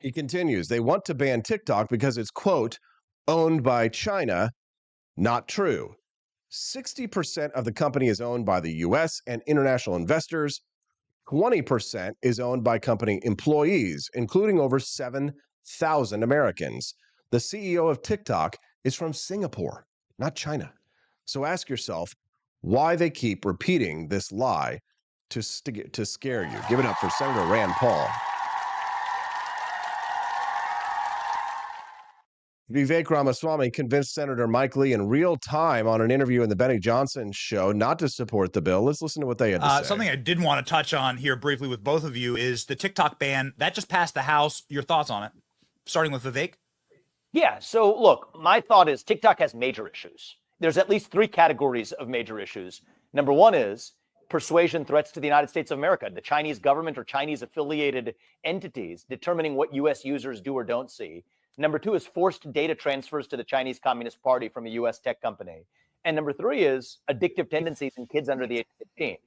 He continues, they want to ban TikTok because it's, quote, owned by China. Not true. 60% of the company is owned by the U.S. and international investors. 20% is owned by company employees, including over 7,000 Americans. The CEO of TikTok is from Singapore, not China. So ask yourself why they keep repeating this lie to scare you. Give it up for Senator Rand Paul. Vivek Ramaswamy convinced Senator Mike Lee in real time on an interview in the Benny Johnson show not to support the bill. Let's listen to what they had to say. Something I did want to touch on here briefly with both of you is the TikTok ban. That just passed the House. Your thoughts on it? Starting with Vivek? Yeah, so look, my thought is TikTok has major issues. There's at least 3 categories of major issues. Number one is persuasion threats to the United States of America, the Chinese government or Chinese affiliated entities determining what U.S. users do or don't see. Number 2 is forced data transfers to the Chinese Communist Party from a U.S. tech company. And number 3 is addictive tendencies in kids under the age of 15.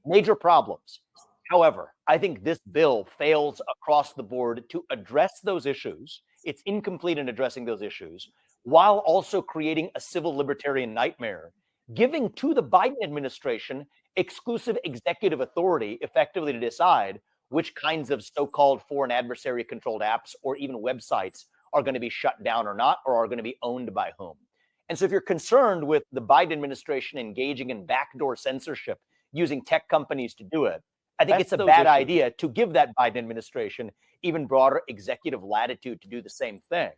Major problems. However, I think this bill fails across the board to address those issues. It's incomplete in addressing those issues, while also creating a civil libertarian nightmare, giving to the Biden administration exclusive executive authority effectively to decide which kinds of so-called foreign adversary-controlled apps or even websites are going to be shut down or not, or are going to be owned by whom. And so if you're concerned with the Biden administration engaging in backdoor censorship using tech companies to do it, I think it's a bad idea to give that Biden administration even broader executive latitude to do the same thing.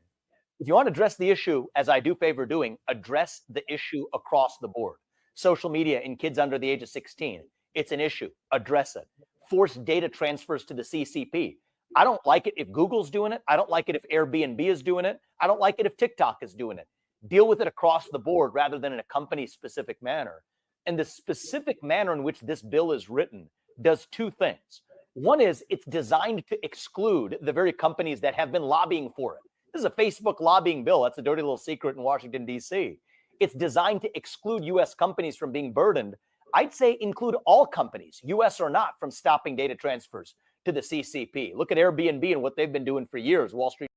If you want to address the issue, as I do favor doing, address the issue across the board. Social media in kids under the age of 16, it's an issue. Address it. Forced data transfers to the CCP. I don't like it if Google's doing it. I don't like it if Airbnb is doing it. I don't like it if TikTok is doing it. Deal with it across the board rather than in a company-specific manner. And the specific manner in which this bill is written does 2 things. One is it's designed to exclude the very companies that have been lobbying for it. This is a Facebook lobbying bill. That's a dirty little secret in Washington, D.C. It's designed to exclude U.S. companies from being burdened. I'd say include all companies, U.S. or not, from stopping data transfers to the CCP. Look at Airbnb and what they've been doing for years. Wall Street.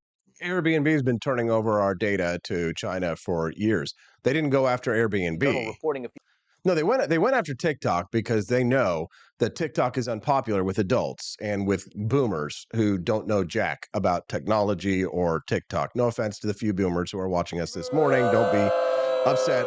Airbnb has been turning over our data to China for years. They didn't go after Airbnb. No, they went after TikTok because they know that TikTok is unpopular with adults and with boomers who don't know jack about technology or TikTok. No offense to the few boomers who are watching us this morning. Don't be upset.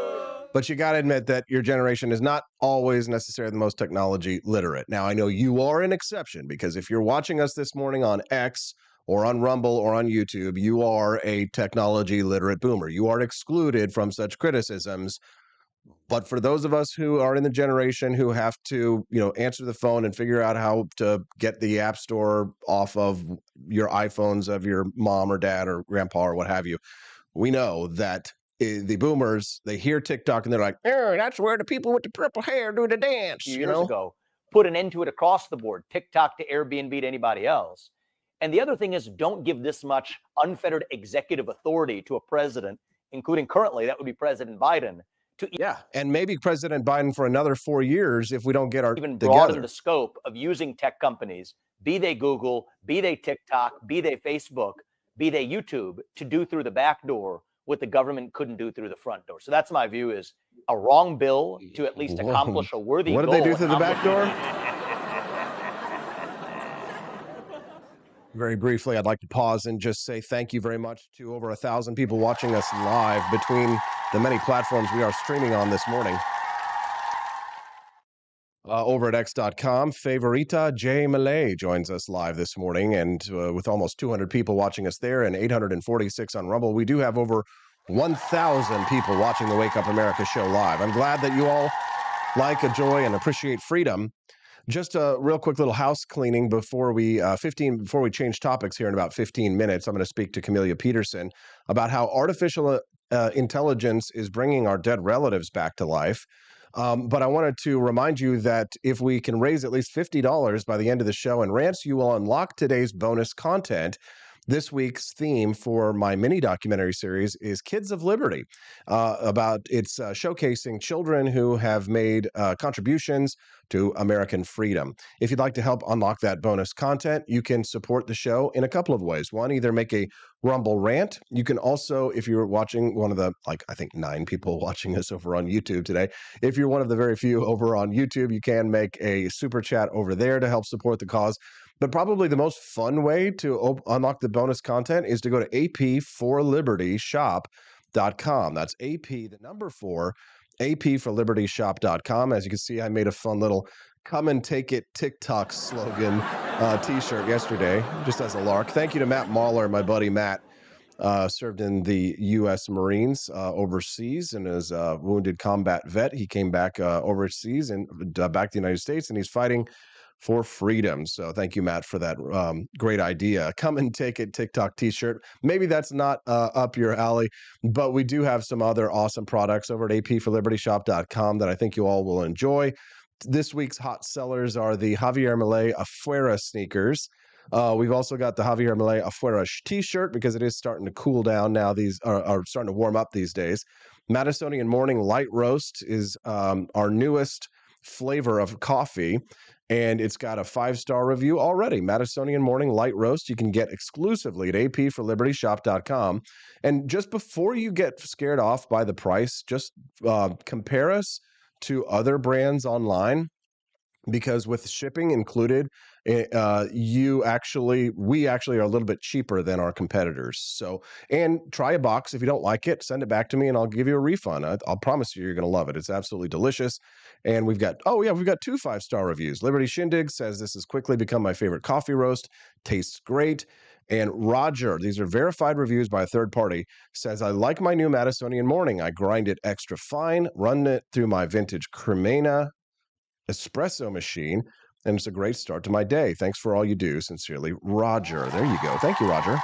But you got to admit that your generation is not always necessarily the most technology literate. Now, I know you are an exception because if you're watching us this morning on X or on Rumble or on YouTube, you are a technology literate boomer. You are excluded from such criticisms. But for those of us who are in the generation who have to, answer the phone and figure out how to get the App Store off of your iPhones of your mom or dad or grandpa or what have you, we know that the boomers, they hear TikTok and they're like, that's where the people with the purple hair do the dance. Years ago, put an end to it across the board, TikTok to Airbnb to anybody else. And the other thing is, don't give this much unfettered executive authority to a president, including currently, that would be President Biden. And maybe President Biden for another 4 years if we don't get our even together. Broaden the scope of using tech companies, be they Google, be they TikTok, be they Facebook, be they YouTube, to do through the back door what the government couldn't do through the front door. So that's my view, is a wrong bill to at least accomplish a worthy goal. What did they do through the back door? Very briefly, I'd like to pause and just say thank you very much to over 1,000 people watching us live between the many platforms we are streaming on this morning. Over at X.com, Favorita J. Malay joins us live this morning, and with almost 200 people watching us there and 846 on Rumble, we do have over 1,000 people watching the Wake Up America show live. I'm glad that you all like, enjoy, and appreciate freedom. Just a real quick little house cleaning before we change topics here in about 15 minutes. I'm going to speak to Camelia Peterson about how artificial intelligence is bringing our dead relatives back to life. But I wanted to remind you that if we can raise at least $50 by the end of the show in rants, you will unlock today's bonus content. This week's theme for my mini documentary series is Kids of Liberty. It's showcasing children who have made contributions to American freedom. If you'd like to help unlock that bonus content, you can support the show in a couple of ways. One, either make a Rumble rant. You can also, if you're watching one of the, I think 9 people watching us over on YouTube today, if you're one of the very few over on YouTube, you can make a super chat over there to help support the cause. But probably the most fun way to unlock the bonus content is to go to apforlibertyshop.com. That's AP, the number 4, apforlibertyshop.com. As you can see, I made a fun little come and take it TikTok slogan t-shirt yesterday, just as a lark. Thank you to Matt Mahler, my buddy Matt. Served in the U.S. Marines overseas and is a wounded combat vet. He came back overseas and back to the United States, and he's fighting for freedom. So thank you, Matt, for that great idea. Come and take it TikTok t-shirt. Maybe that's not up your alley, but we do have some other awesome products over at apforlibertyshop.com that I think you all will enjoy. This week's hot sellers are the Javier Milei Afuera sneakers. We've also got the Javier Milei Afuera t-shirt because it is starting to cool down now. These are starting to warm up these days. Madisonian Morning Light Roast is our newest flavor of coffee, and it's got a 5-star review already. Madisonian Morning Light Roast you can get exclusively at apforlibertyshop.com. And just before you get scared off by the price, just compare us to other brands online, because with shipping included, we actually are a little bit cheaper than our competitors. So, and try a box. If you don't like it, send it back to me and I'll give you a refund. I'll promise you're going to love it. It's absolutely delicious. And we've got 2 5-star reviews. Liberty Shindig says this has quickly become my favorite coffee roast. Tastes great. And Roger, these are verified reviews by a third party, says, I like my new Madisonian Morning. I grind it extra fine, run it through my vintage Cremona espresso machine, and it's a great start to my day. Thanks for all you do. Sincerely, Roger. There you go. Thank you, Roger.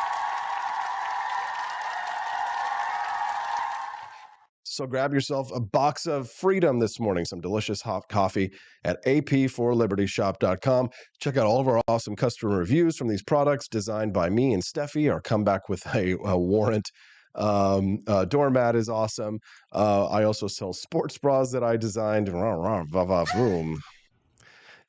So grab yourself a box of freedom this morning, some delicious hot coffee at apforlibertyshop.com. Check out all of our awesome customer reviews from these products designed by me and Steffi, or come back with a warrant. Doormat is awesome. I also sell sports bras that I designed. Boom.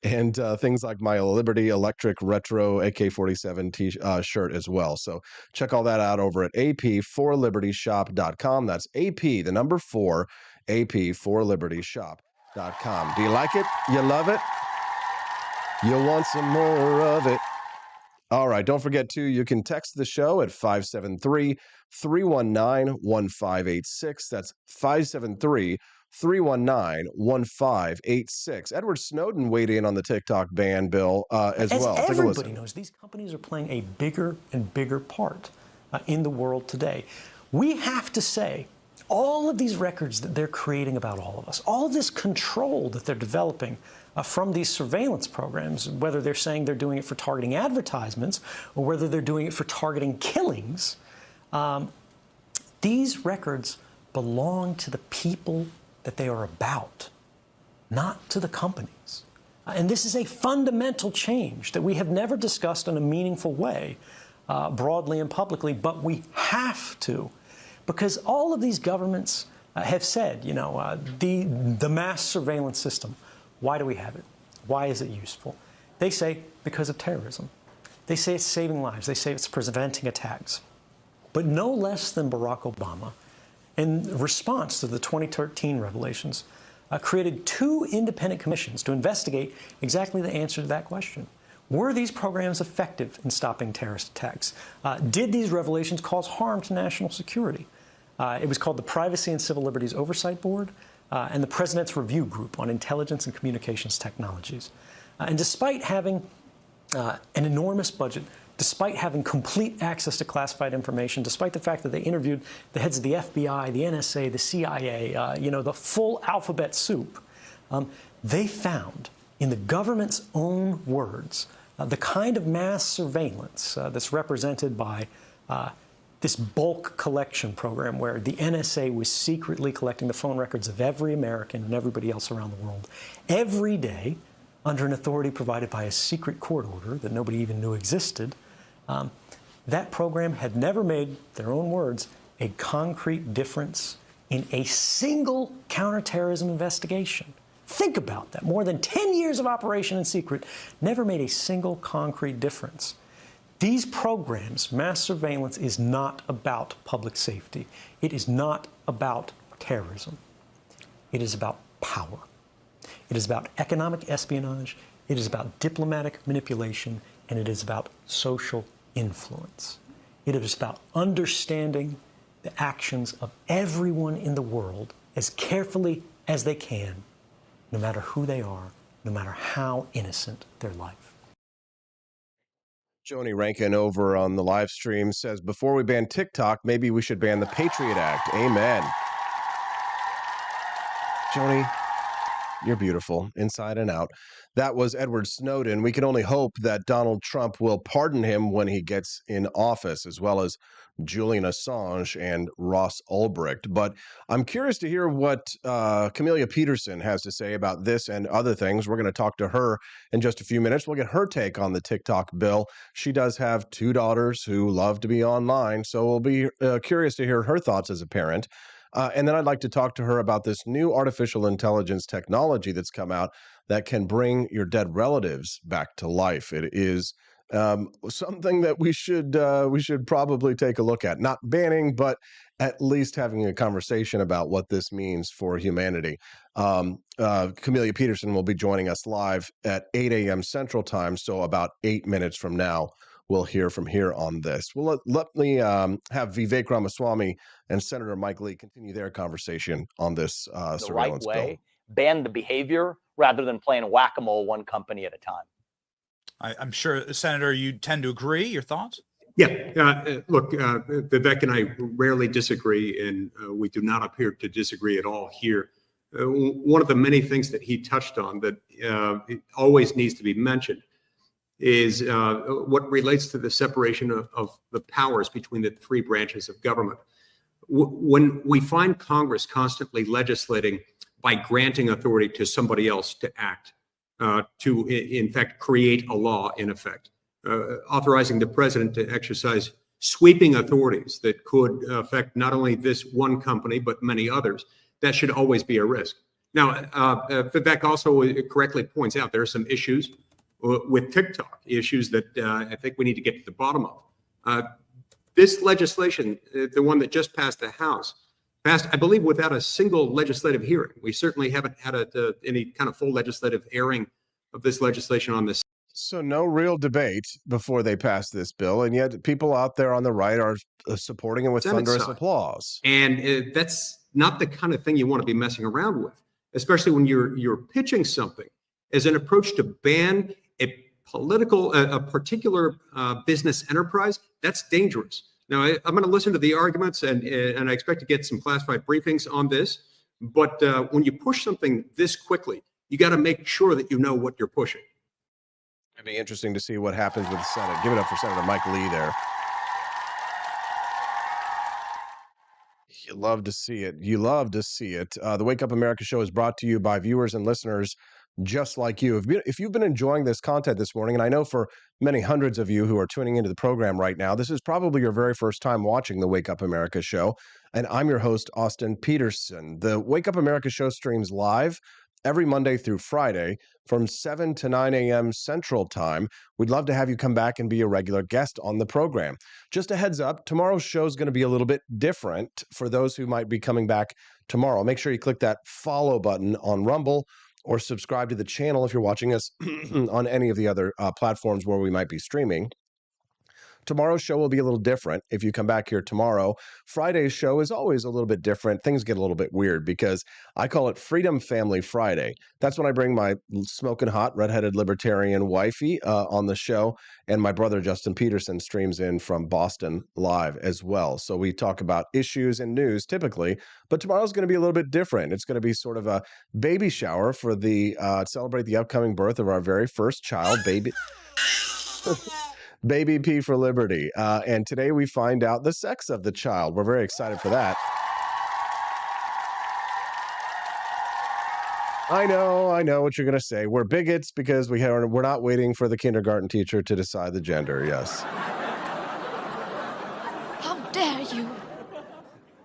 And things like my Liberty Electric Retro AK-47 shirt as well. So check all that out over at apforlibertyshop.com. That's AP, the number 4, apforlibertyshop.com. Do you like it? You love it? You want some more of it? All right. Don't forget, too, you can text the show at 573-319-1586. That's 573-319-1586. Edward Snowden weighed in on the TikTok ban bill as well. Take a listen. Everybody knows these companies are playing a bigger and bigger part in the world today. We have to say, all of these records that they're creating about all of us, all of this control that they're developing from these surveillance programs, whether they're saying they're doing it for targeting advertisements or whether they're doing it for targeting killings, these records belong to the people that they are about, not to the companies. And this is a fundamental change that we have never discussed in a meaningful way, broadly and publicly, but we have to, because all of these governments have said, you know, the mass surveillance system, why do we have it? Why is it useful? They say because of terrorism. They say it's saving lives. They say it's preventing attacks. But no less than Barack Obama, in response to the 2013 revelations, created 2 independent commissions to investigate exactly the answer to that question. Were these programs effective in stopping terrorist attacks? Did these revelations cause harm to national security? It was called the Privacy and Civil Liberties Oversight Board and the President's Review Group on Intelligence and Communications Technologies. And despite having an enormous budget, despite having complete access to classified information, despite the fact that they interviewed the heads of the FBI, the NSA, the CIA, you know, the full alphabet soup, they found, in the government's own words, the kind of mass surveillance that's represented by this bulk collection program where the NSA was secretly collecting the phone records of every American and everybody else around the world every day under an authority provided by a secret court order that nobody even knew existed. That program had never made, their own words, a concrete difference in a single counterterrorism investigation. Think about that. More than 10 years of operation in secret never made a single concrete difference. These programs, mass surveillance, is not about public safety. It is not about terrorism. It is about power. It is about economic espionage. It is about diplomatic manipulation. And it is about social influence. It is about understanding the actions of everyone in the world as carefully as they can, no matter who they are, no matter how innocent their life. Joni Rankin over on the live stream says, before we ban TikTok, maybe we should ban the Patriot Act. Amen. Joni, you're beautiful, inside and out. That was Edward Snowden. We can only hope that Donald Trump will pardon him when he gets in office, as well as Julian Assange and Ross Ulbricht. But I'm curious to hear what Camelia Peterson has to say about this and other things. We're going to talk to her in just a few minutes. We'll get her take on the TikTok bill. She does have 2 daughters who love to be online, so we'll be curious to hear her thoughts as a parent. And then I'd like to talk to her about this new artificial intelligence technology that's come out that can bring your dead relatives back to life. It is something that we should probably take a look at. Not banning, but at least having a conversation about what this means for humanity. Camelia Peterson will be joining us live at 8 a.m. Central Time, so about 8 minutes from now. We'll hear from here on this. Well, let me have Vivek Ramaswamy and Senator Mike Lee continue their conversation on this surveillance the right way, bill. Ban the behavior rather than playing whack-a-mole one company at a time. I'm sure, Senator, you tend to agree. Your thoughts? Yeah, look, Vivek and I rarely disagree, and we do not appear to disagree at all here. One of the many things that he touched on that always needs to be mentioned is what relates to the separation of the powers between the 3 branches of government. When we find Congress constantly legislating by granting authority to somebody else to act, to in fact create a law in effect, authorizing the president to exercise sweeping authorities that could affect not only this one company, but many others, that should always be a risk. Now, Vivek also correctly points out there are some issues with TikTok, issues that I think we need to get to the bottom of. This legislation, the one that just passed the House, passed, I believe, without a single legislative hearing. We certainly haven't had any kind of full legislative airing of this legislation on this. So no real debate before they pass this bill, and yet people out there on the right are supporting it with thunderous applause. And that's not the kind of thing you want to be messing around with, especially when you're pitching something as an approach to ban a particular business enterprise. That's dangerous. Now, I'm going to listen to the arguments, and I expect to get some classified briefings on this. But when you push something this quickly, you got to make sure that you know what you're pushing. It'd be interesting to see what happens with the Senate. Give it up for Senator Mike Lee there. You love to see it. You love to see it. The Wake Up America show is brought to you by viewers and listeners just like you. If you've been enjoying this content this morning, and I know for many hundreds of you who are tuning into the program right now, this is probably your very first time watching the Wake Up America show. And I'm your host, Austin Peterson. The Wake Up America show streams live every Monday through Friday from 7 to 9 a.m. Central Time. We'd love to have you come back and be a regular guest on the program. Just a heads up, tomorrow's show is going to be a little bit different for those who might be coming back tomorrow. Make sure you click that follow button on Rumble or subscribe to the channel if you're watching us on any of the other platforms where we might be streaming. Tomorrow's show will be a little different if you come back here tomorrow. Friday's show is always a little bit different. Things get a little bit weird because I call it Freedom Family Friday. That's when I bring my smoking hot redheaded libertarian wifey on the show, and my brother Justin Peterson streams in from Boston live as well. So we talk about issues and news typically, but tomorrow's going to be a little bit different. It's going to be sort of a baby shower for the celebrate the upcoming birth of our very first child, baby. Baby P for Liberty. And today we find out the sex of the child. We're very excited for that. I know what you're going to say. We're bigots because we're not waiting for the kindergarten teacher to decide the gender. Yes. How dare you?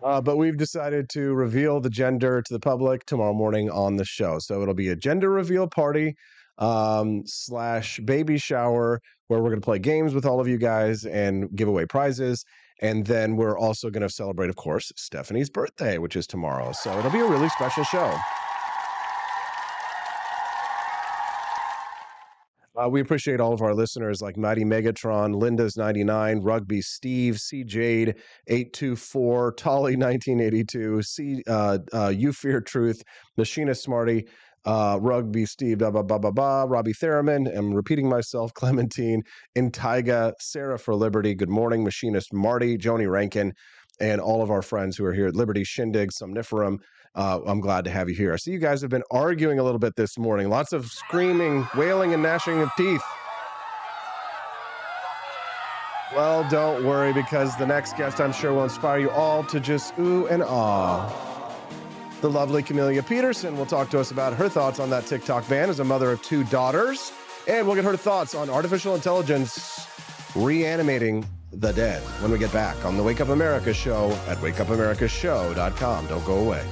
But we've decided to reveal the gender to the public tomorrow morning on the show. So it'll be a gender reveal party / baby shower where we're going to play games with all of you guys and give away prizes. And then we're also going to celebrate, of course, Stephanie's birthday, which is tomorrow. So it'll be a really special show. We appreciate all of our listeners like Mighty Megatron, Linda's 99, Rugby Steve, C Jade 824, Tolly 1982, You Fear Truth, Machina Smarty, Rugby Steve, Robbie Theraman, I'm repeating myself, Clementine, Intiga, Sarah for Liberty, Good Morning, Machinist Marty, Joni Rankin, and all of our friends who are here at Liberty Shindig, Somniferum. I'm glad to have you here. I see you guys have been arguing a little bit this morning. Lots of screaming, wailing, and gnashing of teeth. Well, don't worry, because the next guest, I'm sure, will inspire you all to just ooh and ah. The lovely Camelia Peterson will talk to us about her thoughts on that TikTok ban as a mother of 2 daughters. And we'll get her thoughts on artificial intelligence reanimating the dead when we get back on the Wake Up America show at wakeupAmericaShow.com. Don't go away.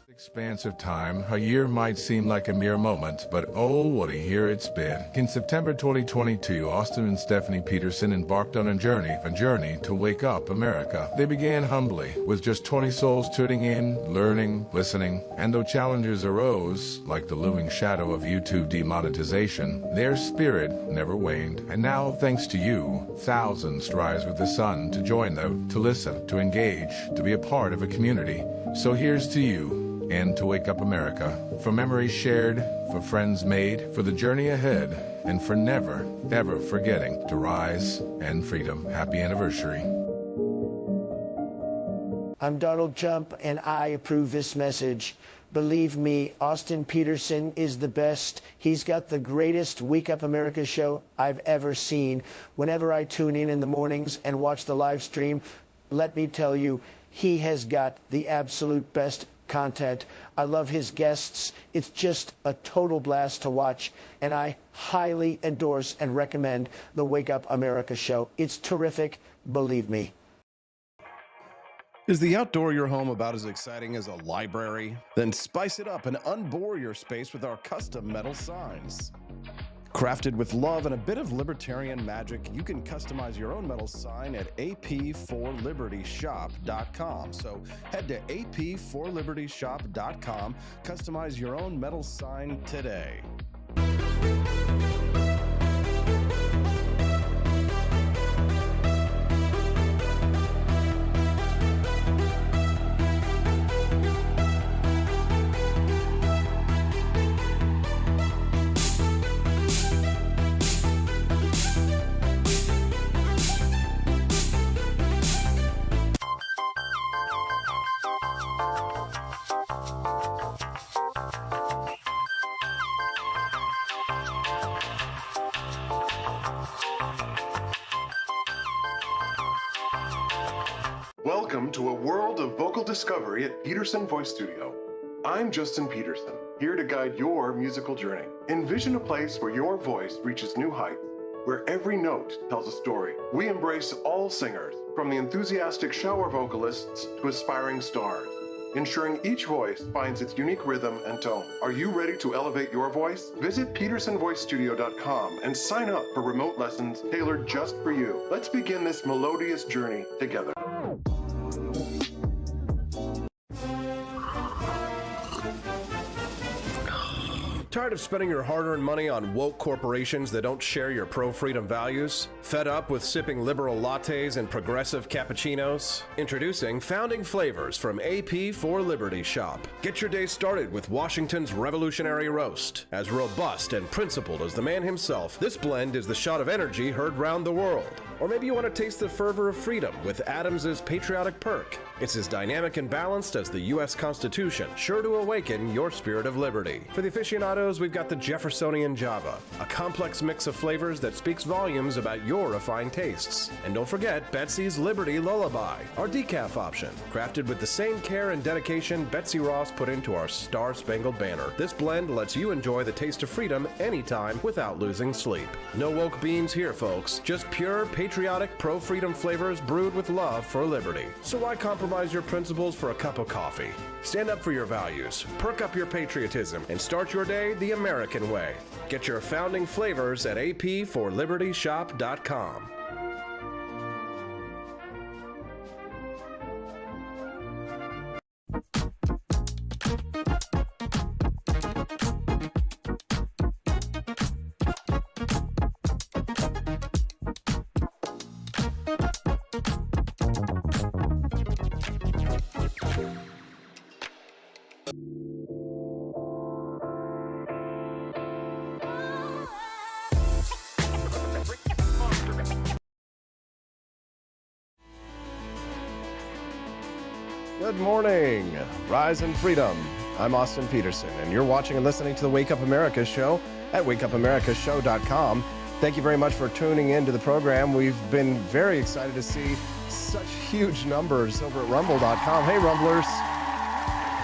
Expanse of time, a year might seem like a mere moment, but oh, what a year it's been. In September 2022, Austin and Stephanie Peterson embarked on a journey to wake up America. They began humbly, with just 20 souls tuning in, learning, listening, and though challenges arose, like the looming shadow of YouTube demonetization, their spirit never waned. And now, thanks to you, thousands rise with the sun to join them, to listen, to engage, to be a part of a community. So here's to you, and to Wake Up America, for memories shared, for friends made, for the journey ahead, and for never, ever forgetting to rise and freedom. Happy anniversary. I'm Donald Trump, and I approve this message. Believe me, Austin Peterson is the best. He's got the greatest Wake Up America show I've ever seen. Whenever I tune in the mornings and watch the live stream, let me tell you, he has got the absolute best content. I love his guests. It's just a total blast to watch, and I highly endorse and recommend the Wake Up America show. It's terrific, believe me. Is the outdoor of your home about as exciting as a library? Then spice it up and unbore your space with our custom metal signs. Crafted with love and a bit of libertarian magic, you can customize your own metal sign at ap4libertyshop.com. So head to ap4libertyshop.com, customize your own metal sign today. Welcome to a world of vocal discovery at Peterson Voice Studio. I'm Justin Peterson, here to guide your musical journey. Envision a place where your voice reaches new heights, where every note tells a story. We embrace all singers, from the enthusiastic shower vocalists to aspiring stars, ensuring each voice finds its unique rhythm and tone. Are you ready to elevate your voice? Visit PetersonVoiceStudio.com and sign up for remote lessons tailored just for you. Let's begin this melodious journey together. Tired of spending your hard-earned money on woke corporations that don't share your pro-freedom values? Fed up with sipping liberal lattes and progressive cappuccinos? Introducing Founding Flavors from AP for Liberty Shop. Get your day started with Washington's Revolutionary Roast. As robust and principled as the man himself, this blend is the shot of energy heard round the world. Or maybe you want to taste the fervor of freedom with Adams's Patriotic Perk. It's as dynamic and balanced as the U.S. Constitution, sure to awaken your spirit of liberty. For the aficionados, we've got the Jeffersonian Java, a complex mix of flavors that speaks volumes about your refined tastes. And don't forget Betsy's Liberty Lullaby, our decaf option, crafted with the same care and dedication Betsy Ross put into our Star-Spangled Banner. This blend lets you enjoy the taste of freedom anytime without losing sleep. No woke beans here, folks. Just pure, patriotic, pro-freedom flavors brewed with love for liberty. So why compromise your principles for a cup of coffee? Stand up for your values, perk up your patriotism, and start your day the American way. Get your Founding Flavors at apforlibertyshop.com. Good morning, Rise and Freedom. I'm Austin Peterson, and you're watching and listening to the Wake Up America show at wakeupAmericaShow.com. Thank you very much for tuning in to the program. We've been very excited to see such huge numbers over at Rumble.com. Hey, Rumblers.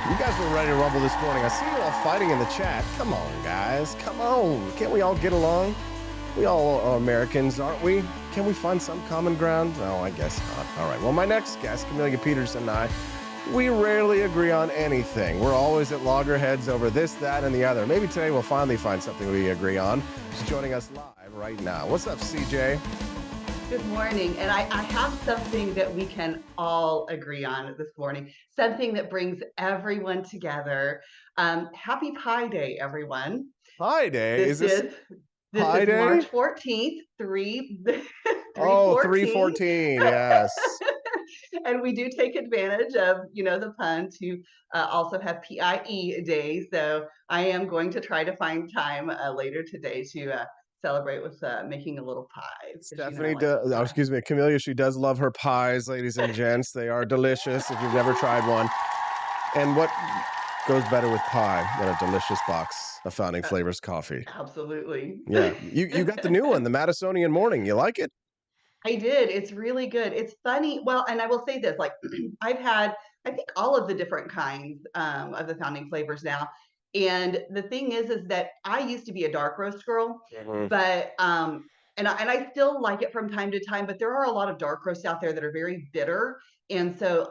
You guys were ready to rumble this morning. I see you all fighting in the chat. Come on, guys. Come on. Can't we all get along? We all are Americans, aren't we? Can we find some common ground? No, I guess not. All right. Well, my next guest, Camelia Peterson, and I, we rarely agree on anything. We're always at loggerheads over this, that, and the other. Maybe today we'll finally find something we agree on. She's joining us live right now. What's up, CJ? Good morning. And I have something that we can all agree on this morning, something that brings everyone together. Happy Pi Day, everyone. Pi Day? This is Pi Day? March 14th, 3/14. Oh, 3/14, yes. And we do take advantage of, the pun to also have PIE Day. So I am going to try to find time later today to celebrate with making a little pie. Stephanie, excuse me, Camelia, she does love her pies, ladies and gents. They are delicious if you've never tried one. And what goes better with pie than a delicious box of Founding Flavors coffee? Absolutely. Yeah, you got the new one, the Madisonian Morning. You like it? I did. It's really good. It's funny. Well, and I will say this, like I've had, I think all of the different kinds of the Founding Flavors now. And the thing is that I used to be a dark roast girl, but and I still like it from time to time, but there are a lot of dark roasts out there that are very bitter. And so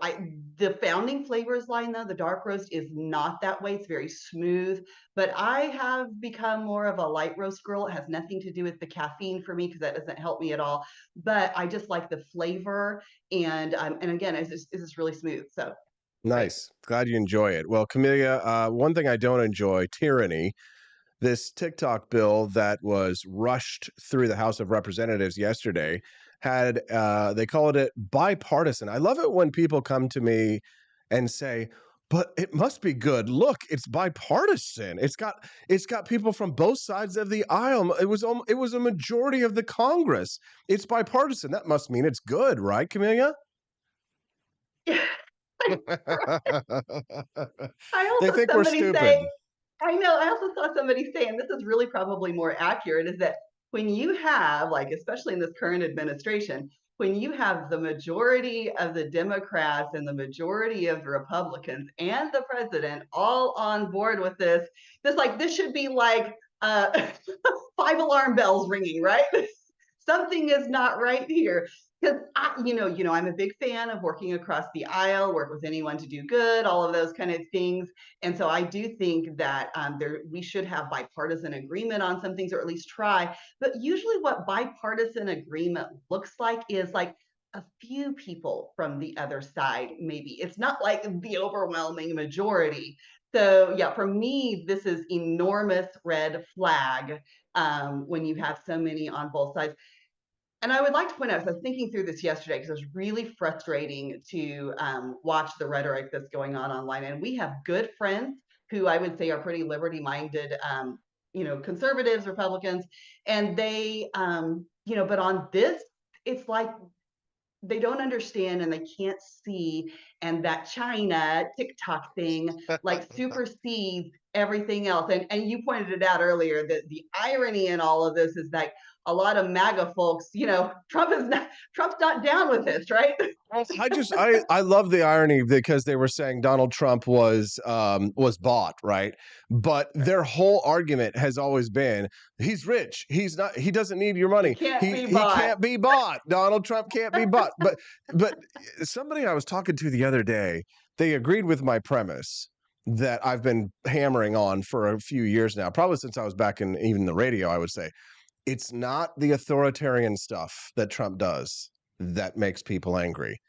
the Founding Flavors line, though, the dark roast is not that way. It's very smooth, but I have become more of a light roast girl. It has nothing to do with the caffeine for me because that doesn't help me at all. But I just like the flavor. And again, it's just really smooth. So nice. Glad you enjoy it. Well, Camelia, one thing I don't enjoy, tyranny. This TikTok bill that was rushed through the House of Representatives yesterday had, they called it bipartisan. I love it when people come to me and say, but it must be good. Look, it's bipartisan. It's got people from both sides of the aisle. It was a majority of the Congress. It's bipartisan. That must mean it's good, right, Camelia? I They think we're stupid. I know. I also saw somebody say, and this is really probably more accurate, is that when you have, like, especially in this current administration, when you have the majority of the Democrats and the majority of the Republicans and the president all on board with this, this should be like 5 alarm bells ringing, right? Something is not right here. Because I'm a big fan of working across the aisle, work with anyone to do good, all of those kind of things. And so I do think that we should have bipartisan agreement on some things, or at least try. But usually what bipartisan agreement looks like is like a few people from the other side, maybe. It's not like the overwhelming majority. So yeah, for me, this is enormous red flag when you have so many on both sides. And I would like to point out, because I was thinking through this yesterday, because it was really frustrating to watch the rhetoric that's going on online. And we have good friends who I would say are pretty liberty-minded, conservatives, Republicans, and they, but on this, it's like they don't understand and they can't see, and that China TikTok thing like supersedes everything else. And you pointed it out earlier that the irony in all of this is like a lot of MAGA folks, Trump's not down with this, right? I love the irony because they were saying Donald Trump was bought, right? But their whole argument has always been he's rich. He doesn't need your money. He can't be bought. Donald Trump can't be bought. But somebody I was talking to the other day, they agreed with my premise that I've been hammering on for a few years now, probably since I was back in even the radio, I would say. It's not the authoritarian stuff that Trump does that makes people angry.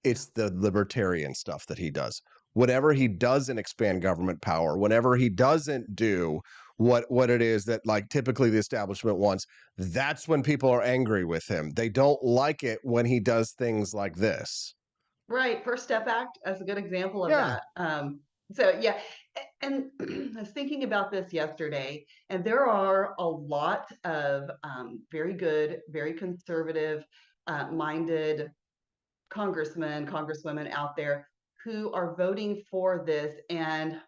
It's the libertarian stuff that he does. Whatever he doesn't expand government power, whenever he doesn't do what it is that like typically the establishment wants, that's when people are angry with him. They don't like it when he does things like this. Right. First Step Act as a good example of that. So yeah, and I was thinking about this yesterday, and there are a lot of very good, very conservative minded congressmen, congresswomen out there who are voting for this. And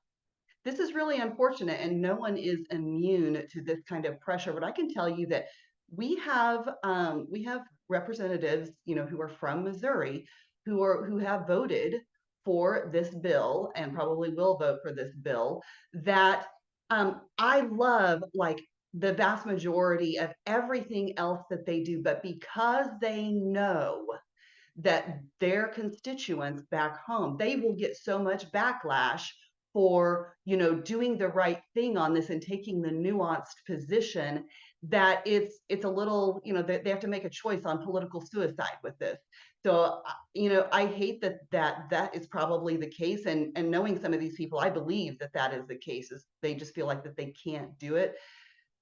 this is really unfortunate, and no one is immune to this kind of pressure. But I can tell you that we have representatives, who are from Missouri who have voted for this bill and probably will vote for this bill that I love, like the vast majority of everything else that they do, but because they know that their constituents back home, they will get so much backlash for, doing the right thing on this and taking the nuanced position that it's a little, they have to make a choice on political suicide with this. So, I hate that is probably the case. And knowing some of these people, I believe that is the case, is they just feel like that they can't do it.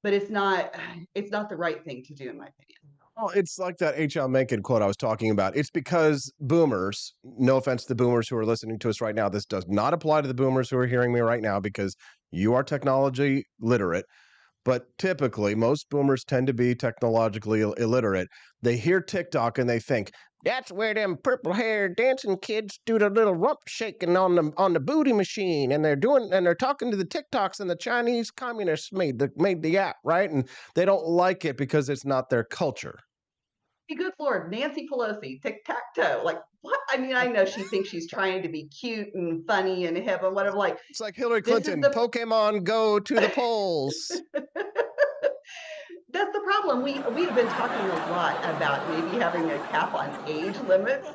But it's not the right thing to do, in my opinion. Well, it's like that H.L. Mencken quote I was talking about. It's because boomers, no offense to the boomers who are listening to us right now, this does not apply to the boomers who are hearing me right now because you are technology literate. But typically, most boomers tend to be technologically illiterate. They hear TikTok and they think, that's where them purple-haired dancing kids do the little rump shaking on the booty machine, and they're talking to the TikToks, and the Chinese communists made the app, right? And they don't like it because it's not their culture. Good Lord, Nancy Pelosi, tic-tac-toe. Like, what? I mean, I know she thinks she's trying to be cute and funny and hip and whatever. Like, it's like Hillary Clinton, Pokemon go to the polls. That's the problem. We have been talking a lot about maybe having a cap on age limits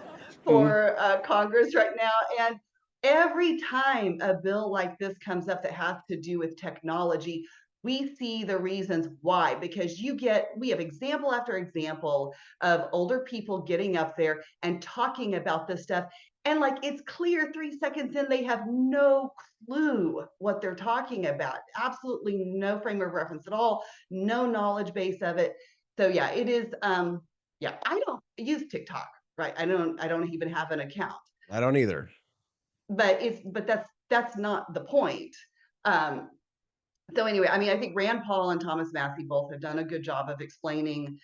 for Congress right now. And every time a bill like this comes up that has to do with technology, we see the reasons why, because we have example after example of older people getting up there and talking about this stuff. And like, it's clear 3 seconds in, they have no clue what they're talking about. Absolutely no frame of reference at all, no knowledge base of it. So yeah, it is, I don't use TikTok, right? I don't even have an account. I don't either. But that's not the point. So anyway, I mean, I think Rand Paul and Thomas Massie both have done a good job of explaining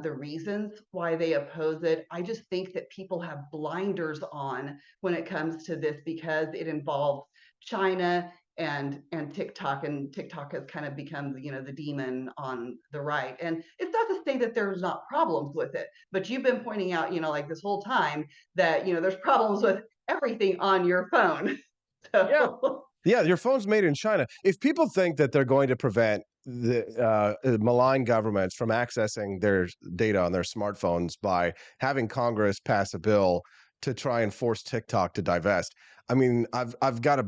the reasons why they oppose it. I just think that people have blinders on when it comes to this because it involves China and TikTok, and TikTok has kind of become, you know, the demon on the right. And it's not to say that there's not problems with it, but you've been pointing out, you know, like this whole time that, you know, there's problems with everything on your phone. So Yeah, your phone's made in China. If people think that they're going to prevent the malign governments from accessing their data on their smartphones by having Congress pass a bill to try and force TikTok to divest, I mean, I've got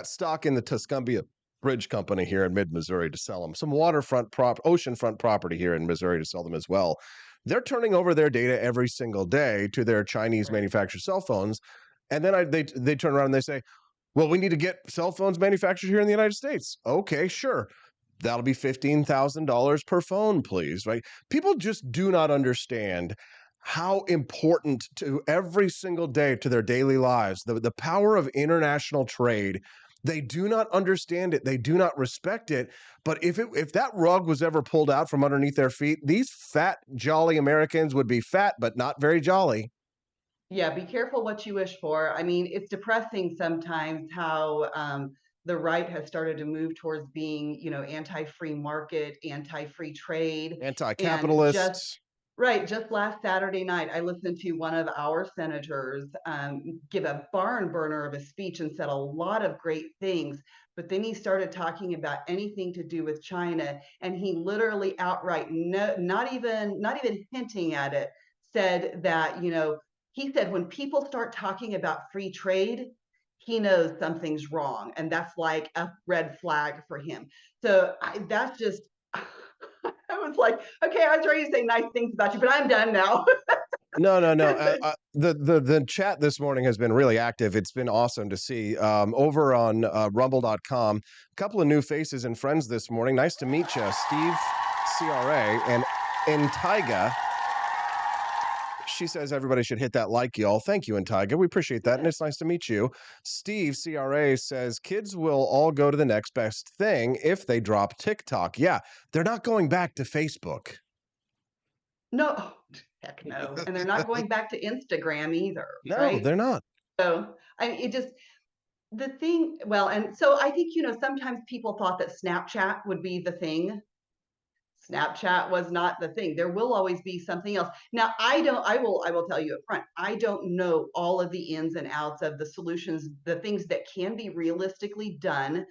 stock in the Tuscumbia Bridge Company here in mid-Missouri to sell them. Some oceanfront property here in Missouri to sell them as well. They're turning over their data every single day to their Chinese manufactured cell phones, and then they turn around and they say, well, we need to get cell phones manufactured here in the United States. Okay, sure. That'll be $15,000 per phone, please, right? People just do not understand how important to every single day to their daily lives, the power of international trade. They do not understand it. They do not respect it. But if that rug was ever pulled out from underneath their feet, these fat, jolly Americans would be fat, but not very jolly. yeah, be careful what you wish for. I mean, it's depressing sometimes how the right has started to move towards being, you know, anti-free market, anti-free trade, and Anti-capitalist. just last Saturday night, I listened to one of our senators give a barn burner of a speech and said a lot of great things. But then he started talking about anything to do with China, and he literally outright, no, not even hinting at it, said that, you know, he said when people start talking about free trade, he knows something's wrong, and that's like a red flag for him. So that's just. I was like, okay, I was ready to say nice things about you, but I'm done now. No. The chat this morning has been really active. It's been awesome to see. Over on rumble.com, a couple of new faces and friends this morning. Nice to meet you, Steve CRA and Antiga. She says everybody should hit that like, y'all. Thank you, Antiga. We appreciate that, and it's nice to meet you. Steve CRA says kids will all go to the next best thing if they drop TikTok. Yeah, they're not going back to Facebook. No, heck no. And they're not going back to Instagram either. No, right? they're not. So it just, the thing, well, and so I think, you know, sometimes people thought that Snapchat would be the thing. Snapchat was not the thing. There will always be something else. Now, I will tell you up front, I don't know all of the ins and outs of the solutions, the things that can be realistically done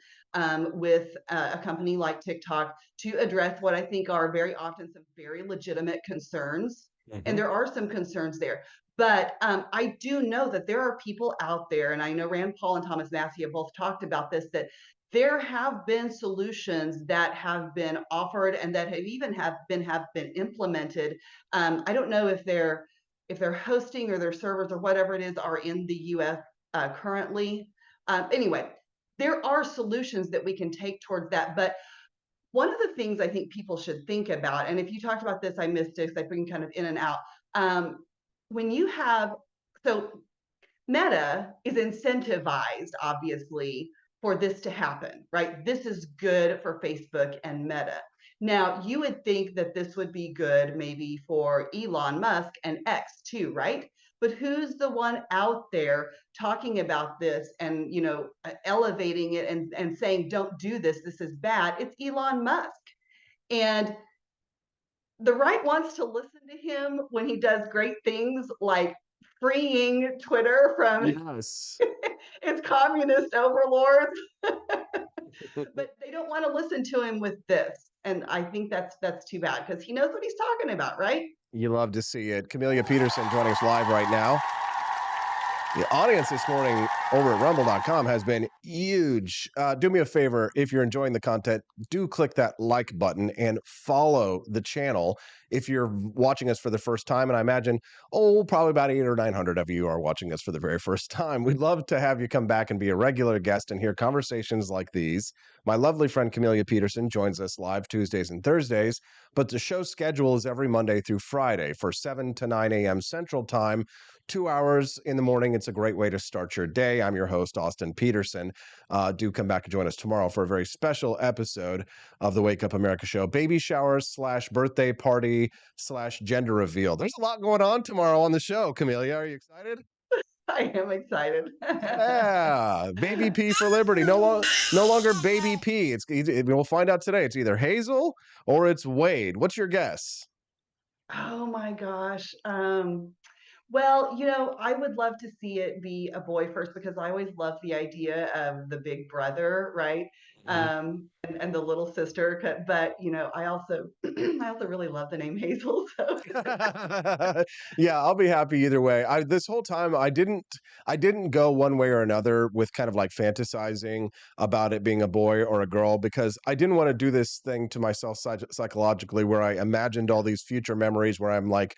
with a company like TikTok to address what I think are very often some very legitimate concerns. And there are some concerns there. But I do know that there are people out there, and I know Rand Paul and Thomas Massie have both talked about this, that there have been solutions that have been offered and that have been implemented. I don't know if they're hosting or their servers or whatever it is are in the U.S. Currently. Anyway, there are solutions that we can take towards that. But one of the things I think people should think about, and if you talked about this, I missed it because I've been kind of in and out. When you have, so Meta is incentivized, obviously, for this to happen, right? This is good for Facebook and Meta. Now, you would think that this would be good maybe for Elon Musk and X too, right? But who's the one out there talking about this and, you know, elevating it and saying, don't do this, this is bad? It's Elon Musk. And the right wants to listen to him when he does great things like freeing Twitter from its communist overlords. But they don't want to listen to him with this. And I think that's too bad because he knows what he's talking about, right? You love to see it. Camelia Peterson joining us live right now. The audience this morning over at rumble.com has been huge. Do me a favor, if you're enjoying the content, do click that like button and follow the channel. If you're watching us for the first time, and I imagine, probably about 800 or 900 of you are watching us for the very first time, we'd love to have you come back and be a regular guest and hear conversations like these. My lovely friend Camelia Peterson joins us live Tuesdays and Thursdays, but the show schedule is every Monday through Friday for 7 to 9 a.m. Central Time. 2 hours in the morning. It's a great way to start your day. I'm your host, Austin Peterson. Do come back and join us tomorrow for a very special episode of the Wake Up America show. Baby showers / birthday party / gender reveal. There's a lot going on tomorrow on the show. Camelia, are you excited? I am excited. Yeah, Baby P for Liberty. No longer Baby P. We'll find out today. It's either Hazel or it's Wade. What's your guess? Oh my gosh. Well, I would love to see it be a boy first because I always love the idea of the big brother, right? And the little sister. But I also I also really love the name Hazel. So Yeah, I'll be happy either way. This whole time I didn't go one way or another with kind of like fantasizing about it being a boy or a girl because I didn't want to do this thing to myself psychologically where I imagined all these future memories where I'm like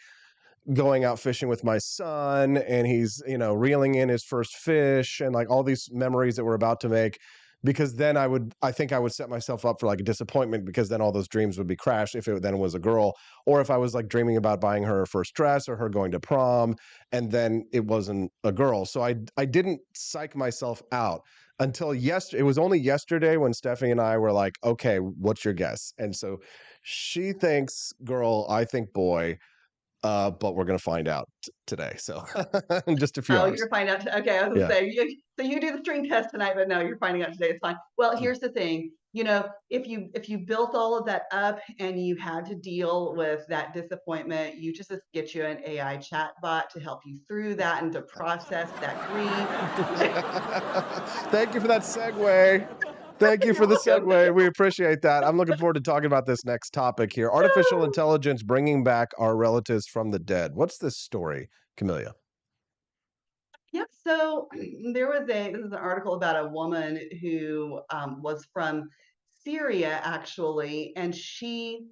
going out fishing with my son and he's, reeling in his first fish and like all these memories that we're about to make because then I think I would set myself up for like a disappointment because then all those dreams would be crashed if it then was a girl or if I was like dreaming about buying her first dress or her going to prom and then it wasn't a girl. So I didn't psych myself out until yesterday. It was only yesterday when Stephanie and I were like, okay, what's your guess? And so she thinks girl, I think boy. But we're going to find out today. So in just a few oh, hours. you're finding out. Okay, I was Yeah. gonna say so you do the string test tonight, but no, you're finding out today. It's fine. Well, here's the thing. If you built all of that up and you had to deal with that disappointment, you just get you an AI chat bot to help you through that and to process that grief. Thank you for that segue. Thank you for the segue. We appreciate that. I'm looking forward to talking about this next topic here. Artificial intelligence bringing back our relatives from the dead. What's this story, Camelia? Yep. So this is an article about a woman who was from Syria actually, and she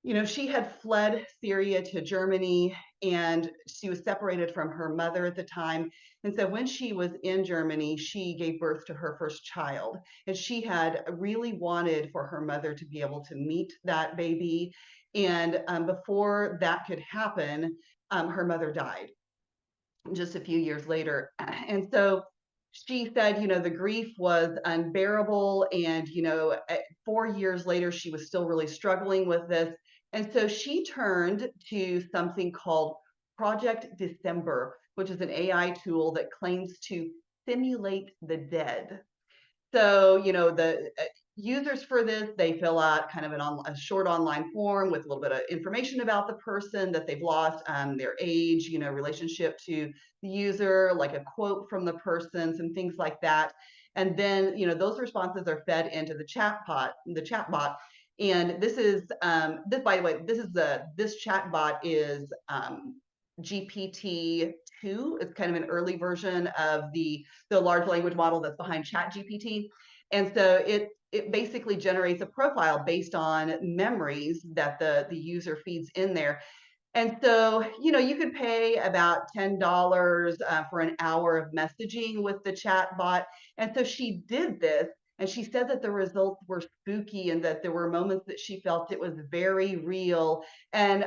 had fled Syria to Germany and she was separated from her mother at the time. And so when she was in Germany, she gave birth to her first child. And she had really wanted for her mother to be able to meet that baby. And before that could happen, her mother died just a few years later. And so she said, the grief was unbearable. And, 4 years later, she was still really struggling with this. And so she turned to something called Project December, which is an AI tool that claims to simulate the dead. So, the users for this, they fill out kind of a short online form with a little bit of information about the person that they've lost, their age, relationship to the user, like a quote from the person, some things like that. And then, those responses are fed into the chatbot. And this is by the way, this chatbot is GPT-2. It's kind of an early version of the large language model that's behind ChatGPT. And so it basically generates a profile based on memories that the user feeds in there. And so, you could pay about $10 for an hour of messaging with the chat bot. And so she did this, and she said that the results were spooky and that there were moments that she felt it was very real. And,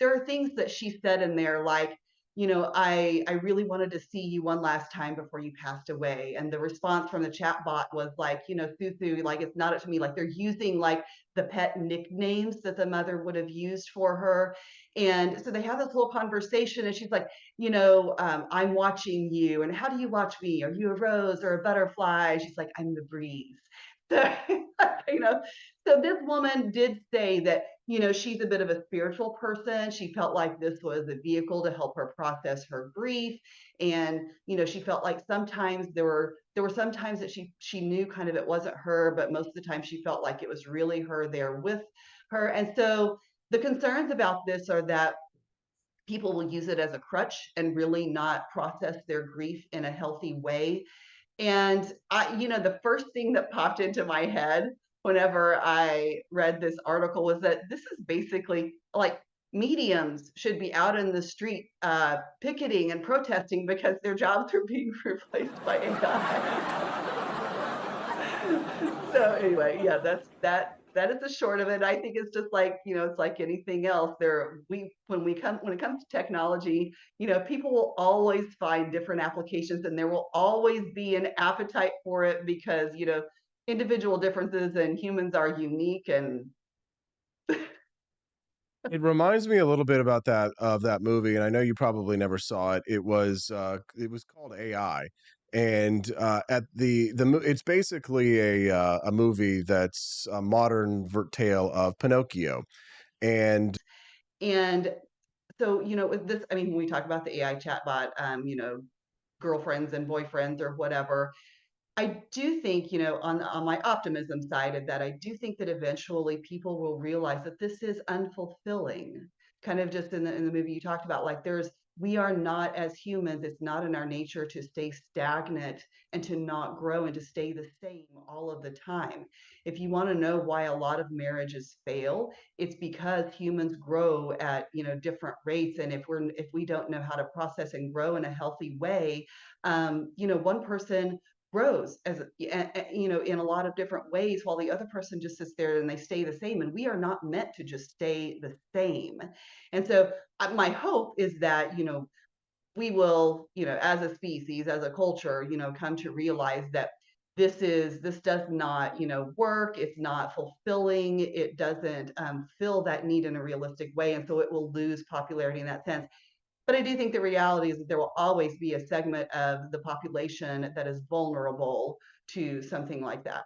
there are things that she said in there like, I really wanted to see you one last time before you passed away. And the response from the chat bot was like, Susu, like it's not up to me. Like they're using like the pet nicknames that the mother would have used for her. And so they have this little conversation and she's like, I'm watching you. And how do you watch me? Are you a rose or a butterfly? She's like, I'm the breeze. So, so this woman did say that, she's a bit of a spiritual person. She felt like this was a vehicle to help her process her grief. And, she felt like sometimes there were some times that she knew kind of it wasn't her, but most of the time she felt like it was really her there with her. And so the concerns about this are that people will use it as a crutch and really not process their grief in a healthy way. And the first thing that popped into my head whenever I read this article was that this is basically like mediums should be out in the street picketing and protesting because their jobs are being replaced by AI. So anyway, yeah, that is the short of it. I think it's just like, it's like anything else. When it comes to technology, people will always find different applications and there will always be an appetite for it because, individual differences and humans are unique and It reminds me a little bit about that movie, and I know you probably never saw it. It was called AI, and it's basically a movie that's a modern tale of Pinocchio, and And so, with this, I mean, when we talk about the AI chatbot, girlfriends and boyfriends or whatever, I do think, on my optimism side of that, I do think that eventually people will realize that this is unfulfilling. Kind of just in the movie you talked about, like we are not, as humans, it's not in our nature to stay stagnant and to not grow and to stay the same all of the time. If you want to know why a lot of marriages fail, it's because humans grow at, different rates. And if we don't know how to process and grow in a healthy way, one person grows in a lot of different ways while the other person just sits there and they stay the same, and we are not meant to just stay the same. And so my hope is that we will, as a species, as a culture, come to realize that this does not work, it's not fulfilling, it doesn't fill that need in a realistic way, and so it will lose popularity in that sense. But I do think the reality is that there will always be a segment of the population that is vulnerable to something like that.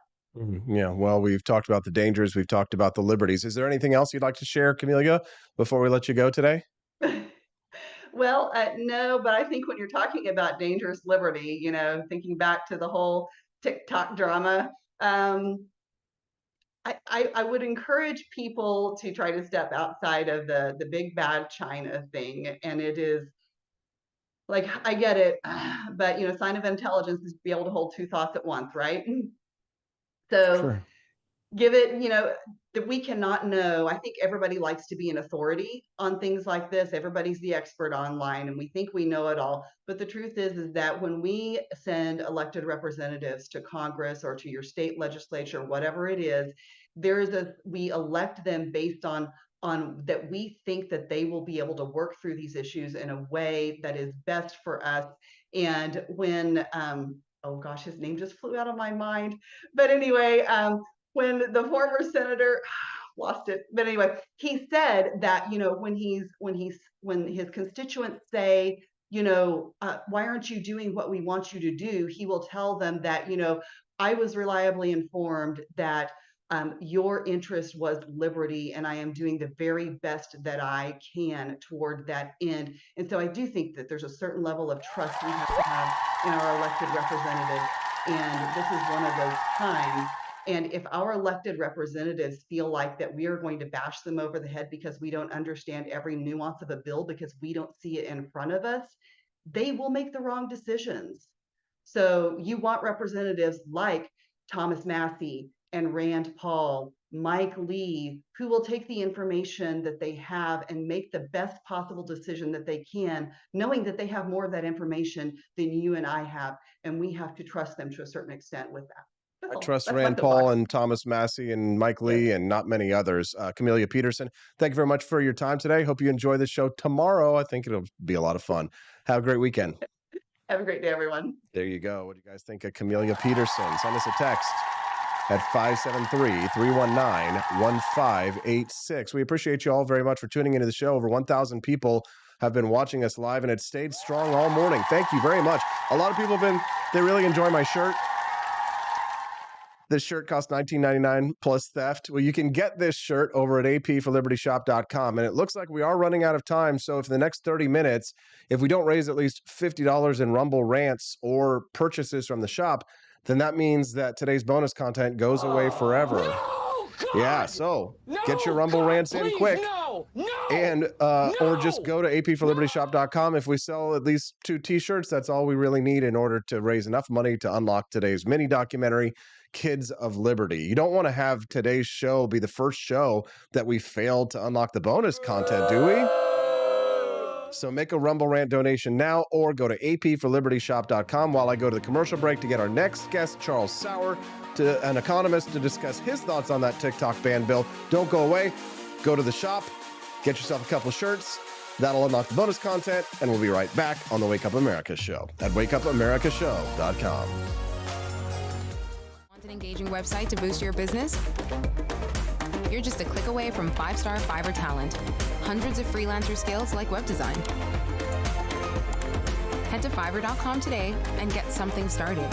Yeah, well, we've talked about the dangers, we've talked about the liberties. Is there anything else you'd like to share, Camelia, before we let you go today? Well, no, but I think when you're talking about dangerous liberty, thinking back to the whole TikTok drama, I would encourage people to try to step outside of the big bad China thing. And it is like, I get it, but sign of intelligence is to be able to hold two thoughts at once, right? So Sure. give it, that we cannot know. I think everybody likes to be an authority on things like this. Everybody's the expert online and we think we know it all. But the truth is that when we send elected representatives to Congress or to your state legislature, whatever it is, we elect them based on that we think that they will be able to work through these issues in a way that is best for us. And when, oh gosh, his name just flew out of my mind. But anyway, when the former senator lost it, but anyway, he said that when his constituents say, why aren't you doing what we want you to do? He will tell them that I was reliably informed that your interest was liberty, and I am doing the very best that I can toward that end. And so I do think that there's a certain level of trust we have to have in our elected representatives, and this is one of those times. And if our elected representatives feel like that we are going to bash them over the head because we don't understand every nuance of a bill because we don't see it in front of us, they will make the wrong decisions. So you want representatives like Thomas Massie and Rand Paul, Mike Lee, who will take the information that they have and make the best possible decision that they can, knowing that they have more of that information than you and I have, and we have to trust them to a certain extent with that. I trust Rand Paul and Thomas Massie and Mike Lee and not many others. Camelia Peterson, thank you very much for your time today. Hope you enjoy the show tomorrow. I think it'll be a lot of fun. Have a great weekend. Have a great day, everyone. There you go. What do you guys think of Camelia Peterson? Send us a text at 573-319-1586. We appreciate you all very much for tuning into the show. Over 1,000 people have been watching us live, and it stayed strong all morning. Thank you very much. A lot of people they really enjoy my shirt. This shirt costs $19.99 plus theft. Well, you can get this shirt over at apforlibertyshop.com. And it looks like we are running out of time. So if in the next 30 minutes, if we don't raise at least $50 in Rumble rants or purchases from the shop, then that means that today's bonus content goes away forever. No, God! Yeah, so get your Rumble God, rants in please, quick. And or just go to apforlibertyshop.com. If we sell at least 2 t-shirts, that's all we really need in order to raise enough money to unlock today's mini documentary, Kids of Liberty. You don't want to have today's show be the first show that we failed to unlock the bonus content, do we? So make a Rumble Rant donation now or go to apforlibertyshop.com while I go to the commercial break to get our next guest, Charles Sauer, an economist, to discuss his thoughts on that TikTok ban bill. Don't go away. Go to the shop. Get yourself a couple shirts. That'll unlock the bonus content, and we'll be right back on the Wake Up America Show at wakeupamericashow.com. Want an engaging website to boost your business? you're just a click away from 5-star Fiverr talent. Hundreds of freelancer skills like web design. Head to Fiverr.com today and get something started.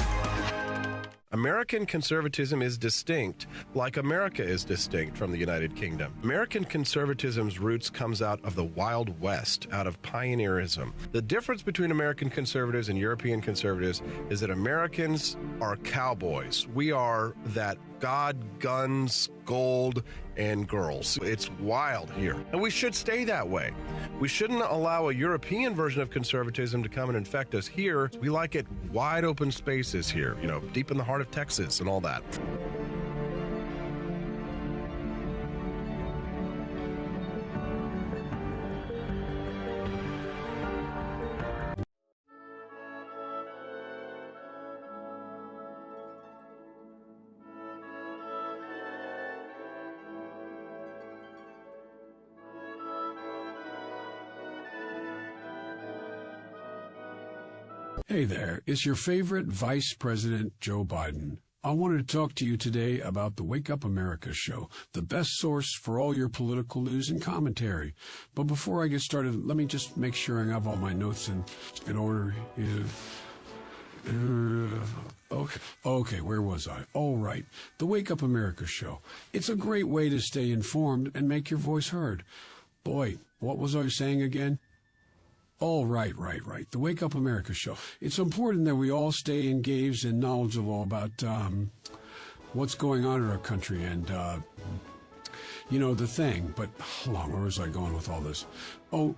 American conservatism is distinct, like America is distinct from the United Kingdom. American conservatism's roots comes out of the Wild West, out of pioneerism. The difference between American conservatives and European conservatives is that Americans are cowboys. We are that God, guns, gold, and girls. It's wild here. And we should stay that way. We shouldn't allow a European version of conservatism to come and infect us here. We like it wide open spaces here, you know, deep in the heart of Texas and all that. Hey there, it's your favorite Vice President Joe Biden. I wanted to talk to you today about the Wake Up America show, the best source for all your political news and commentary. But before I get started, let me just make sure I have all my notes in order. Okay, where was I? All right, the Wake Up America show. It's a great way to stay informed and make your voice heard. Boy, what was I saying again? Oh, right. The Wake Up America show. It's important that we all stay engaged and knowledgeable about what's going on in our country and, you know, the thing. But hold on, where was I going with all this? Oh,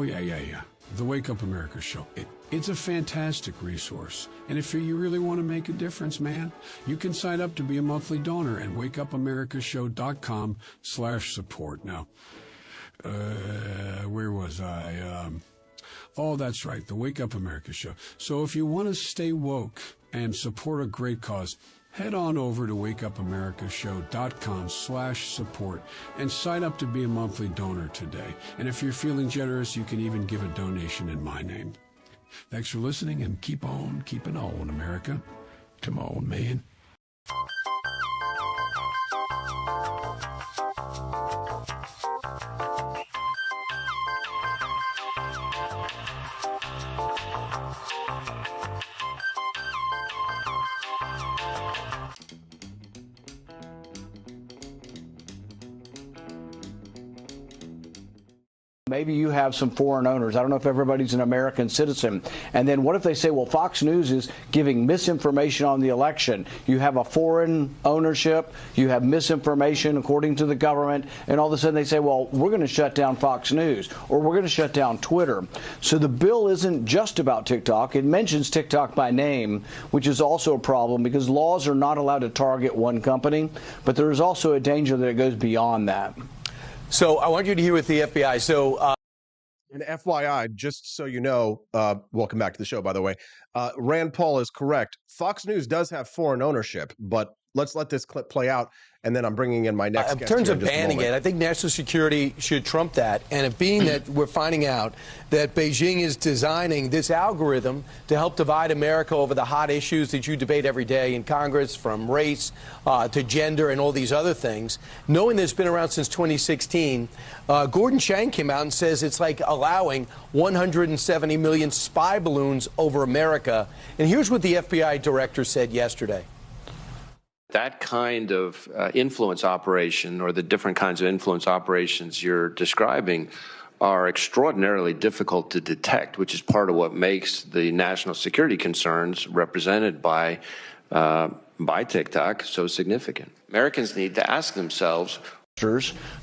yeah. The Wake Up America show. It's a fantastic resource. And if you really want to make a difference, man, you can sign up to be a monthly donor at wakeupAmericaShow.com/support. Now, where was I? Oh, that's right, the Wake Up America show. So if you want to stay woke and support a great cause, head on over to wakeupAmericaShow.com/support and sign up to be a monthly donor today. And if you're feeling generous, you can even give a donation in my name. Thanks for listening, and keep on keeping on, America. Come on, man. Maybe you have some foreign owners. I don't know if everybody's an American citizen. And then what if they say, well, Fox News is giving misinformation on the election? You have a foreign ownership, you have misinformation according to the government, and all of a sudden they say, well, we're going to shut down Fox News, or we're going to shut down Twitter. So the bill isn't just about TikTok. It mentions TikTok by name, which is also a problem because laws are not allowed to target one company, but there is also a danger that it goes beyond that. So I want you to hear with the FBI. So, and FYI, just so you know, welcome back to the show, by the way. Rand Paul is correct. Fox News does have foreign ownership, but let's let this clip play out, and then I'm bringing in my next guest. In terms of banning it, I think national security should trump that. And it being that we're finding out that Beijing is designing this algorithm to help divide America over the hot issues that you debate every day in Congress, from race to gender and all these other things, knowing that it's been around since 2016, Gordon Chang came out and says it's like allowing 170 million spy balloons over America. And here's what the FBI director said yesterday. That kind of influence operation, or the different kinds of influence operations you're describing, are extraordinarily difficult to detect, which is part of what makes the national security concerns represented by TikTok so significant. Americans need to ask themselves,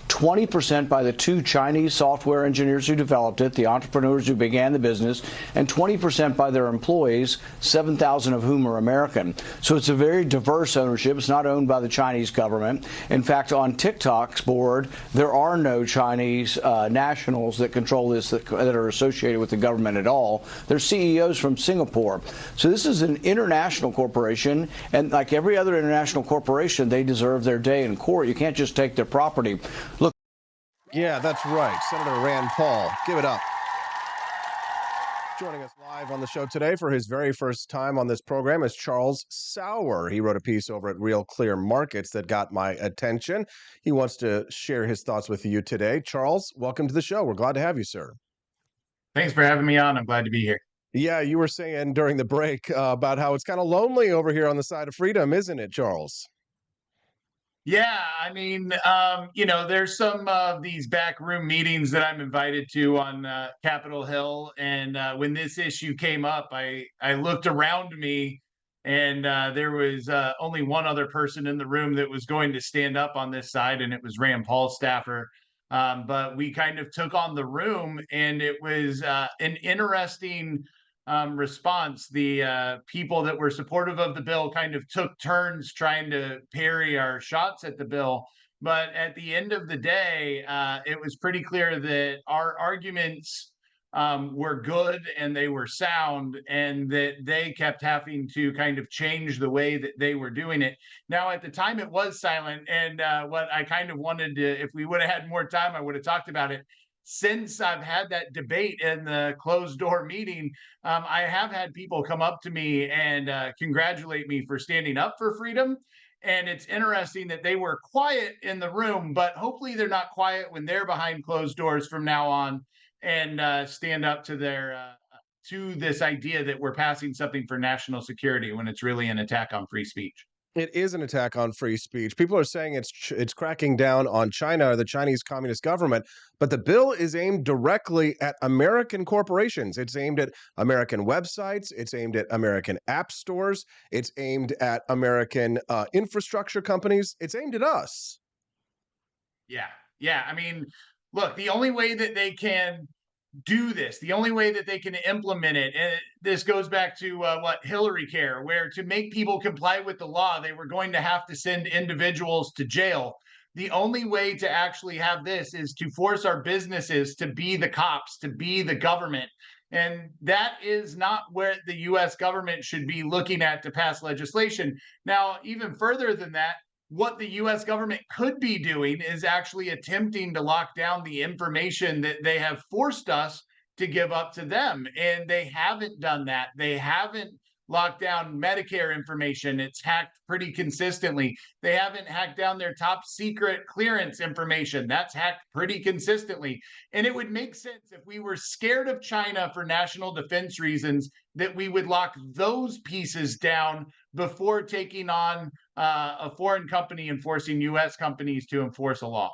20% by the two Chinese software engineers who developed it, the entrepreneurs who began the business, and 20% by their employees, 7,000 of whom are American. So it's a very diverse ownership. It's not owned by the Chinese government. In fact, on TikTok's board, there are no Chinese nationals that control this that are associated with the government at all. They're CEOs from Singapore. So this is an international corporation, and like every other international corporation, they deserve their day in court. You can't just take their property. Look. Yeah, that's right. Senator Rand Paul. Give it up. Joining us live on the show today for his very first time on this program is Charles Sauer. He wrote a piece over at Real Clear Markets that got my attention. He wants to share his thoughts with you today. Charles, welcome to the show. We're glad to have you, sir. Thanks for having me on. I'm glad to be here. Yeah, you were saying during the break about how it's kind of lonely over here on the side of freedom, isn't it, Charles? Yeah, I mean, there's some of these backroom meetings that I'm invited to on Capitol Hill. And when this issue came up, I looked around me and there was only one other person in the room that was going to stand up on this side, and it was Rand Paul's staffer. But we kind of took on the room, and it was an interesting response. The people that were supportive of the bill kind of took turns trying to parry our shots at the bill. But at the end of the day, it was pretty clear that our arguments were good and they were sound, and that they kept having to kind of change the way that they were doing it. Now, at the time, it was silent. And what I kind of wanted to, if we would have had more time, I would have talked about it. Since I've had that debate in the closed door meeting, I have had people come up to me and congratulate me for standing up for freedom. And it's interesting that they were quiet in the room, but hopefully they're not quiet when they're behind closed doors from now on, and stand up to to this idea that we're passing something for national security when it's really an attack on free speech. It is an attack on free speech. People are saying it's cracking down on China or the Chinese Communist government, but the bill is aimed directly at American corporations. It's aimed at American websites. It's aimed at American app stores. It's aimed at American infrastructure companies. It's aimed at us. Yeah. I mean, look, the only way that they can do this, the only way that they can implement it, and this goes back to Hillary Care, where to make people comply with the law, they were going to have to send individuals to jail. The only way to actually have this is to force our businesses to be the cops, to be the government. And that is not where the U.S. government should be looking at to pass legislation. Now, even further than that, what the U.S. government could be doing is actually attempting to lock down the information that they have forced us to give up to them. And they haven't done that. They haven't locked down Medicare information. It's hacked pretty consistently. They haven't hacked down their top secret clearance information. That's hacked pretty consistently. And it would make sense if we were scared of China for national defense reasons that we would lock those pieces down before taking on a foreign company and forcing U.S. companies to enforce a law.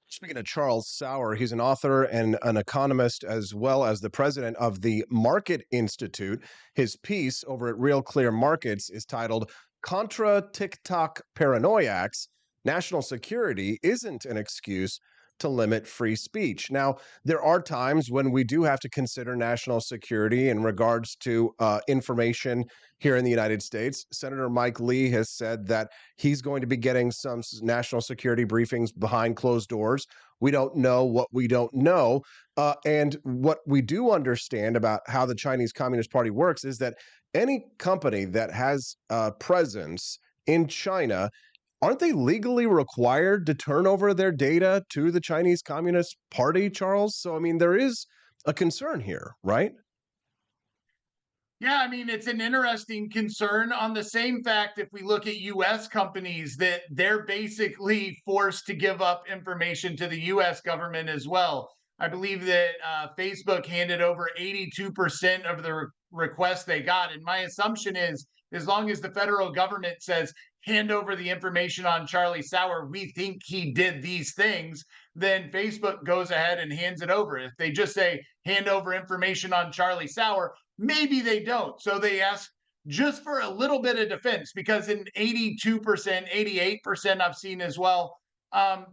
Speaking of Charles Sauer, he's an author and an economist, as well as the president of the Market Institute. His piece over at Real Clear Markets is titled "Contra TikTok Paranoiacs: National Security Isn't an Excuse to Limit Free Speech." Now, there are times when we do have to consider national security in regards to information here in the United States. Senator Mike Lee has said that he's going to be getting some national security briefings behind closed doors. We don't know what we don't know. And what we do understand about how the Chinese Communist Party works is that any company that has a presence in China, aren't they legally required to turn over their data to the Chinese Communist Party, Charles? So, I mean, there is a concern here, right? Yeah, I mean, it's an interesting concern. On the same fact, if we look at U.S. companies, that they're basically forced to give up information to the U.S. government as well. I believe that Facebook handed over 82% of the requests they got. And my assumption is, as long as the federal government says, hand over the information on Charlie Sauer, we think he did these things, then Facebook goes ahead and hands it over. If they just say, hand over information on Charlie Sauer, maybe they don't. So they ask just for a little bit of defense, because in 82%, 88% I've seen as well,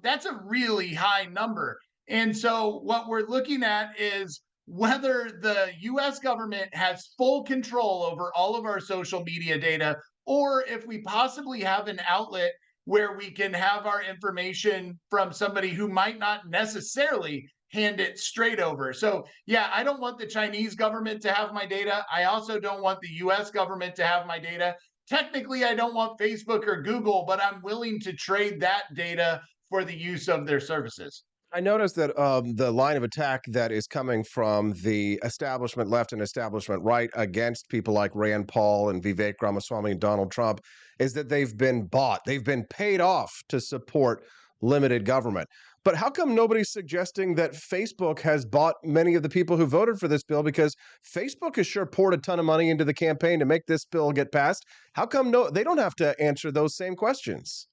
that's a really high number. And so what we're looking at is whether the U.S. government has full control over all of our social media data, or if we possibly have an outlet where we can have our information from somebody who might not necessarily hand it straight over. So, yeah, I don't want the Chinese government to have my data. I also don't want the U.S. government to have my data. Technically, I don't want Facebook or Google, but I'm willing to trade that data for the use of their services. I noticed that the line of attack that is coming from the establishment left and establishment right against people like Rand Paul and Vivek Ramaswamy and Donald Trump is that they've been bought. They've been paid off to support limited government. But how come nobody's suggesting that Facebook has bought many of the people who voted for this bill? Because Facebook has sure poured a ton of money into the campaign to make this bill get passed. How come they don't have to answer those same questions?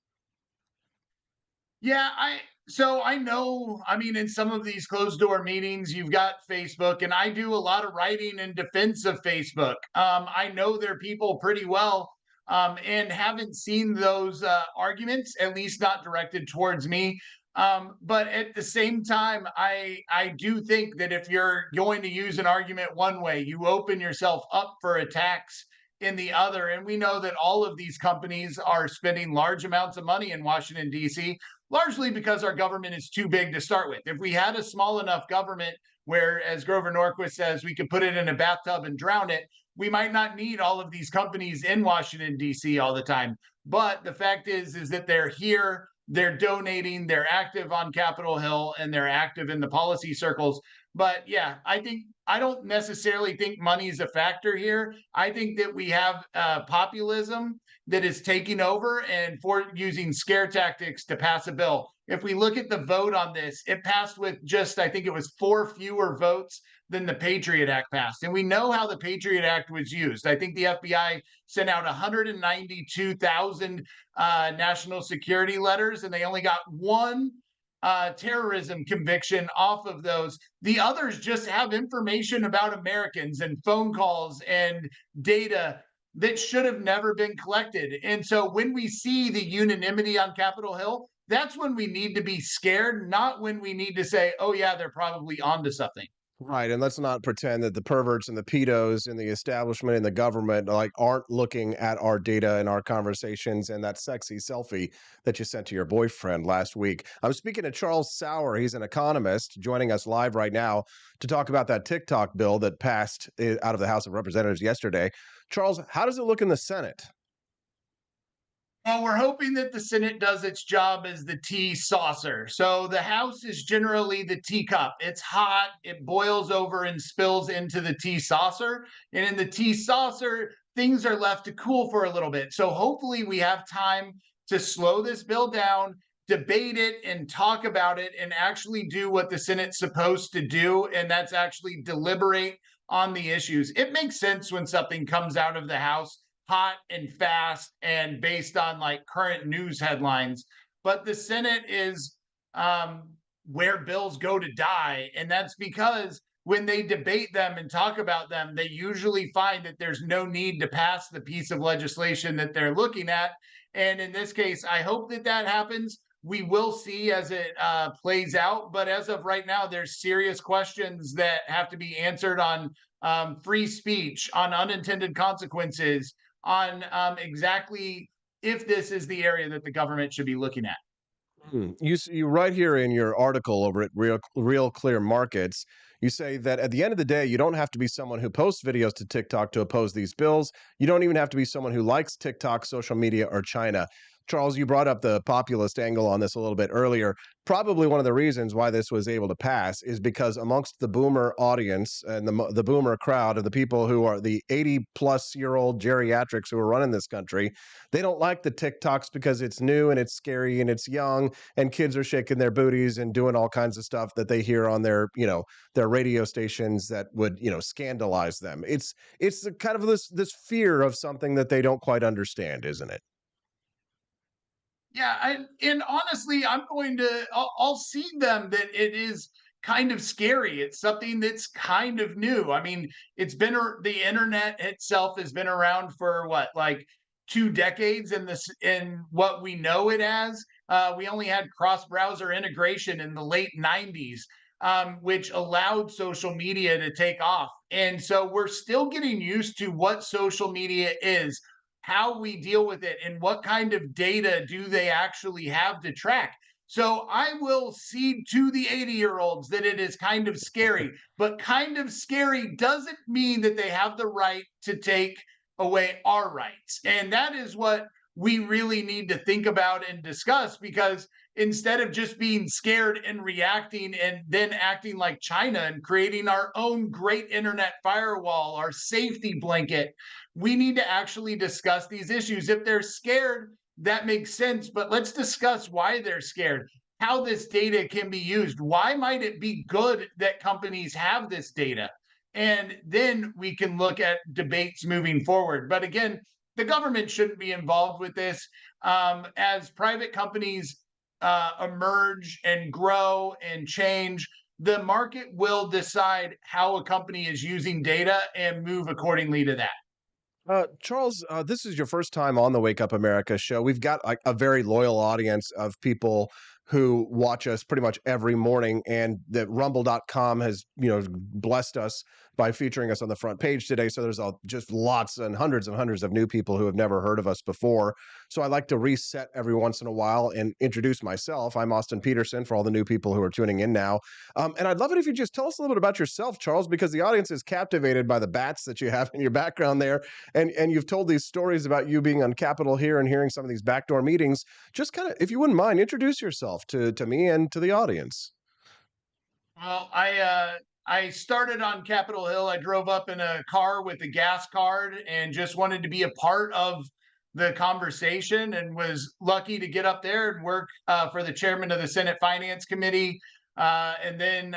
Yeah, I know, I mean, in some of these closed door meetings, you've got Facebook, and I do a lot of writing in defense of Facebook. I know their people pretty well, and haven't seen those arguments, at least not directed towards me. But at the same time, I do think that if you're going to use an argument one way, you open yourself up for attacks in the other. And we know that all of these companies are spending large amounts of money in Washington, D.C., largely because our government is too big to start with. If we had a small enough government where, as Grover Norquist says, we could put it in a bathtub and drown it, we might not need all of these companies in Washington, D.C. all the time. But the fact is that they're here, they're donating, they're active on Capitol Hill, and they're active in the policy circles. But yeah, I don't necessarily think money is a factor here. I think that we have populism that is taking over and for using scare tactics to pass a bill. If we look at the vote on this, it passed with just, I think it was 4 fewer votes than the Patriot Act passed. And we know how the Patriot Act was used. I think the FBI sent out 192,000 national security letters, and they only got one terrorism conviction off of those. The others just have information about Americans and phone calls and data that should have never been collected. And so when we see the unanimity on Capitol Hill, that's when we need to be scared, not when we need to say, oh yeah, they're probably onto something. Right, and let's not pretend that the perverts and the pedos in the establishment and the government aren't looking at our data and our conversations and that sexy selfie that you sent to your boyfriend last week. I'm speaking to Charles Sauer. He's an economist joining us live right now to talk about that TikTok bill that passed out of the House of Representatives yesterday. Charles, how does it look in the Senate? Well, we're hoping that the Senate does its job as the tea saucer. So the House is generally the teacup. It's hot, it boils over and spills into the tea saucer. And in the tea saucer, things are left to cool for a little bit. So hopefully we have time to slow this bill down, debate it, and talk about it, and actually do what the Senate's supposed to do. And that's actually deliberate on the issues. It makes sense when something comes out of the House hot and fast and based on like current news headlines. But the Senate is where bills go to die. And that's because when they debate them and talk about them, they usually find that there's no need to pass the piece of legislation that they're looking at. And in this case, I hope that that happens. We will see as it plays out. But as of right now, there's serious questions that have to be answered on free speech, on unintended consequences, on exactly if this is the area that the government should be looking at. You write here in your article over at Real Clear Markets, you say that at the end of the day, you don't have to be someone who posts videos to TikTok to oppose these bills. You don't even have to be someone who likes TikTok, social media, or China. Charles, you brought up the populist angle on this a little bit earlier. Probably one of the reasons why this was able to pass is because amongst the boomer audience and the boomer crowd of the people who are the 80-plus-year-old geriatrics who are running this country, they don't like the TikToks because it's new and it's scary and it's young and kids are shaking their booties and doing all kinds of stuff that they hear on their radio stations that would, scandalize them. It's kind of this fear of something that they don't quite understand, isn't it? Yeah, and honestly, I'll see them that it is kind of scary. It's something that's kind of new. I mean, the internet itself has been around for what, like 2 decades in what we know it as. We only had cross-browser integration in the late 90s, which allowed social media to take off. And so we're still getting used to what social media is, how we deal with it, and what kind of data do they actually have to track. So I will cede to the 80-year-olds that it is kind of scary, but kind of scary doesn't mean that they have the right to take away our rights. And that is what we really need to think about and discuss, because instead of just being scared and reacting and then acting like China and creating our own great internet firewall, our safety blanket, we need to actually discuss these issues. If they're scared, that makes sense, but let's discuss why they're scared, how this data can be used. Why might it be good that companies have this data? And then we can look at debates moving forward. But again, the government shouldn't be involved with this. As private companies emerge and grow and change, the market will decide how a company is using data and move accordingly to that. Charles, this is your first time on the Wake Up America show. We've got a very loyal audience of people who watch us pretty much every morning, and that rumble.com has, blessed us by featuring us on the front page today. So there's just lots and hundreds of new people who have never heard of us before. So I like to reset every once in a while and introduce myself. I'm Austin Peterson, for all the new people who are tuning in now. And I'd love it if you just tell us a little bit about yourself, Charles, because the audience is captivated by the bats that you have in your background there. And you've told these stories about you being on Capitol Hill and hearing some of these backdoor meetings. Just kind of, if you wouldn't mind, introduce yourself to me and to the audience. Well, I started on Capitol Hill. I drove up in a car with a gas card and just wanted to be a part of the conversation, and was lucky to get up there and work for the chairman of the Senate Finance Committee, and then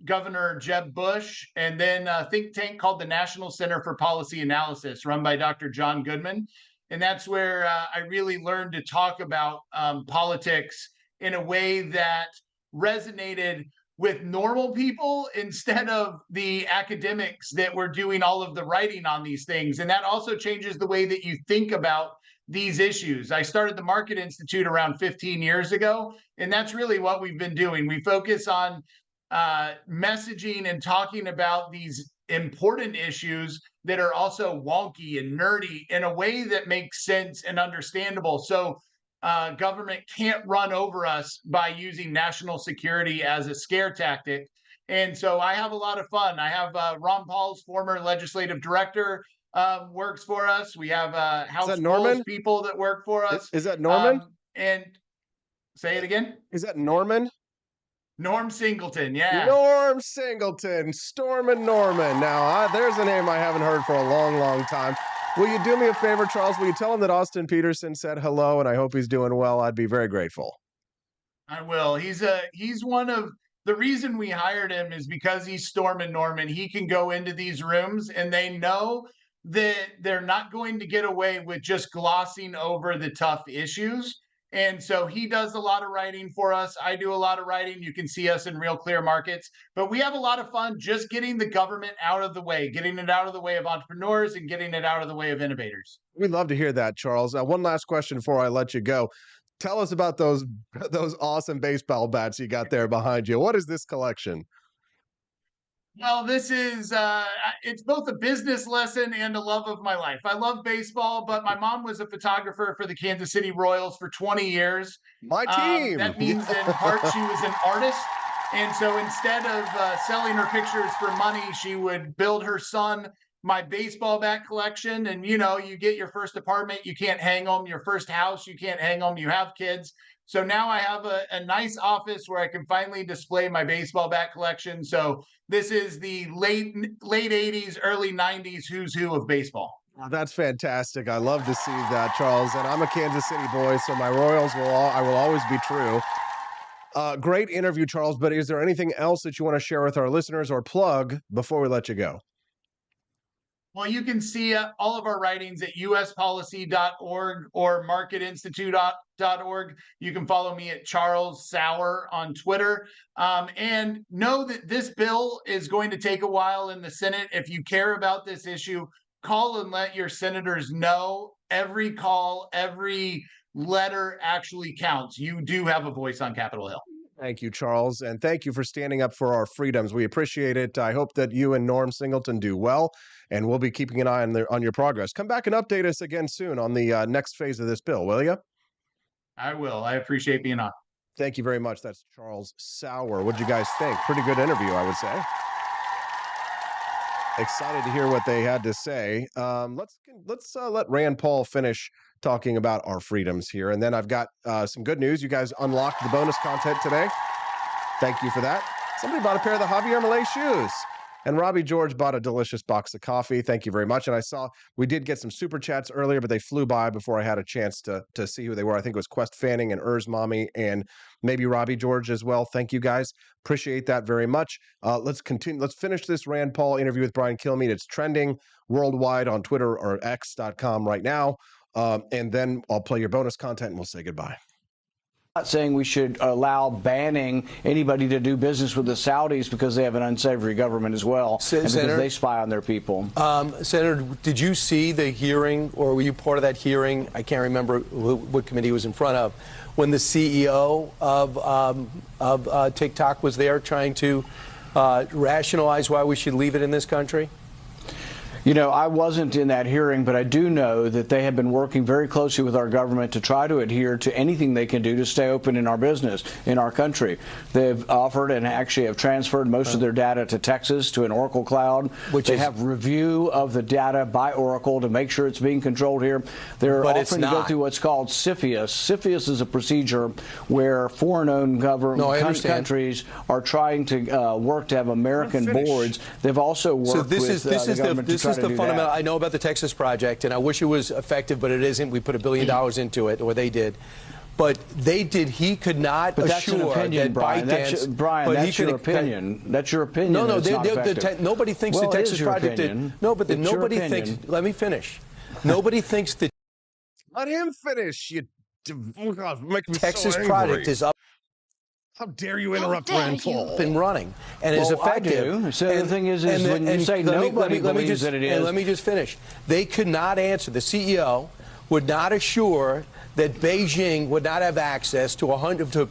Governor Jeb Bush, and then a think tank called the National Center for Policy Analysis, run by Dr. John Goodman. And that's where I really learned to talk about politics in a way that resonated with normal people instead of the academics that were doing all of the writing on these things. And that also changes the way that you think about these issues. I started the Market Institute around 15 years ago, and that's really what we've been doing. We focus on messaging and talking about these important issues that are also wonky and nerdy in a way that makes sense and understandable. So government can't run over us by using national security as a scare tactic. And so I have a lot of fun. I have Ron Paul's former legislative director works for us. We have House Rules people that work for us. Is that Norman? And say it again. Is that Norman? Norm Singleton, yeah. Norm Singleton, Stormin' Norman. Now, there's a name I haven't heard for a long, long time. Will you do me a favor, Charles? Will you tell him that Austin Peterson said hello, and I hope he's doing well? I'd be very grateful. I will. He's one of the reason we hired him is because he's Stormin' Norman. He can go into these rooms and they know that they're not going to get away with just glossing over the tough issues. And so he does a lot of writing for us. I do a lot of writing. You can see us in Real Clear Markets, but we have a lot of fun just getting the government out of the way, getting it out of the way of entrepreneurs and getting it out of the way of innovators. We'd love to hear that, Charles. One last question before I let you go. Tell us about those awesome baseball bats you got there behind you. What is this collection? Well, this is, it's both a business lesson and a love of my life. I love baseball, but my mom was a photographer for the Kansas City Royals for 20 years. My team. That means in part she was an artist. And so instead of selling her pictures for money, she would build her son my baseball bat collection. And, you get your first apartment, you can't hang them. Your first house, you can't hang them. You have kids. So now I have a nice office where I can finally display my baseball bat collection. So this is the late 80s, early 90s who's who of baseball. That's fantastic. I love to see that, Charles. And I'm a Kansas City boy, so my Royals I will always be true. Great interview, Charles. But is there anything else that you want to share with our listeners or plug before we let you go? Well, you can see all of our writings at uspolicy.org or marketinstitute.org. You can follow me at Charles Sauer on Twitter. And know that this bill is going to take a while in the Senate. If you care about this issue, call and let your senators know. Every call, every letter actually counts. You do have a voice on Capitol Hill. Thank you, Charles. And thank you for standing up for our freedoms. We appreciate it. I hope that you and Norm Singleton do well, and we'll be keeping an eye on your progress. Come back and update us again soon on the next phase of this bill, will you? I will. I appreciate being on. Thank you very much. That's Charles Sauer. What'd you guys think? Pretty good interview, I would say. Excited to hear what they had to say. Let's let Rand Paul finish talking about our freedoms here, and then I've got some good news. You guys unlocked the bonus content today. Thank you for that. Somebody bought a pair of the Javier Milei shoes. And Robbie George bought a delicious box of coffee. Thank you very much. And I saw we did get some super chats earlier, but they flew by before I had a chance to see who they were. I think it was Quest Fanning and Mommy and maybe Robbie George as well. Thank you guys. Appreciate that very much. Let's continue. Let's finish this Rand Paul interview with Brian Kilmeade. It's trending worldwide on Twitter or X.com right now. And then I'll play your bonus content and we'll say goodbye. Not saying we should allow banning anybody to do business with the Saudis because they have an unsavory government as well, and because they spy on their people. Senator, did you see the hearing, or were you part of that hearing? I can't remember what committee it was in front of, when the CEO of TikTok was there trying to rationalize why we should leave it in this country? You know, I wasn't in that hearing, but I do know that they have been working very closely with our government to try to adhere to anything they can do to stay open in our business, in our country. They've offered and actually have transferred most of their data to Texas, to an Oracle cloud. They have review of the data by Oracle to make sure it's being controlled here. They're offering to go through what's called CFIUS. CFIUS is a procedure where foreign-owned countries are trying to work to have American boards. They've also worked with the government to try This is the fundamental. I know about the Texas project, and I wish it was effective, but it isn't. We put $1 billion into it, or they did. But they did. He could not assure that's an opinion, that Brian. ByteDance. That's your opinion. That's your opinion. No, nobody thinks the Texas project did. No, but nobody thinks. Let me finish. Nobody thinks that. Let him finish. You make me Texas so project is up. How dare you interrupt Rand Paul? Been running and is effective. I do. So the thing is when you say nobody believes that it is. And let me just finish. They could not answer. The CEO would not assure that Beijing would not have access to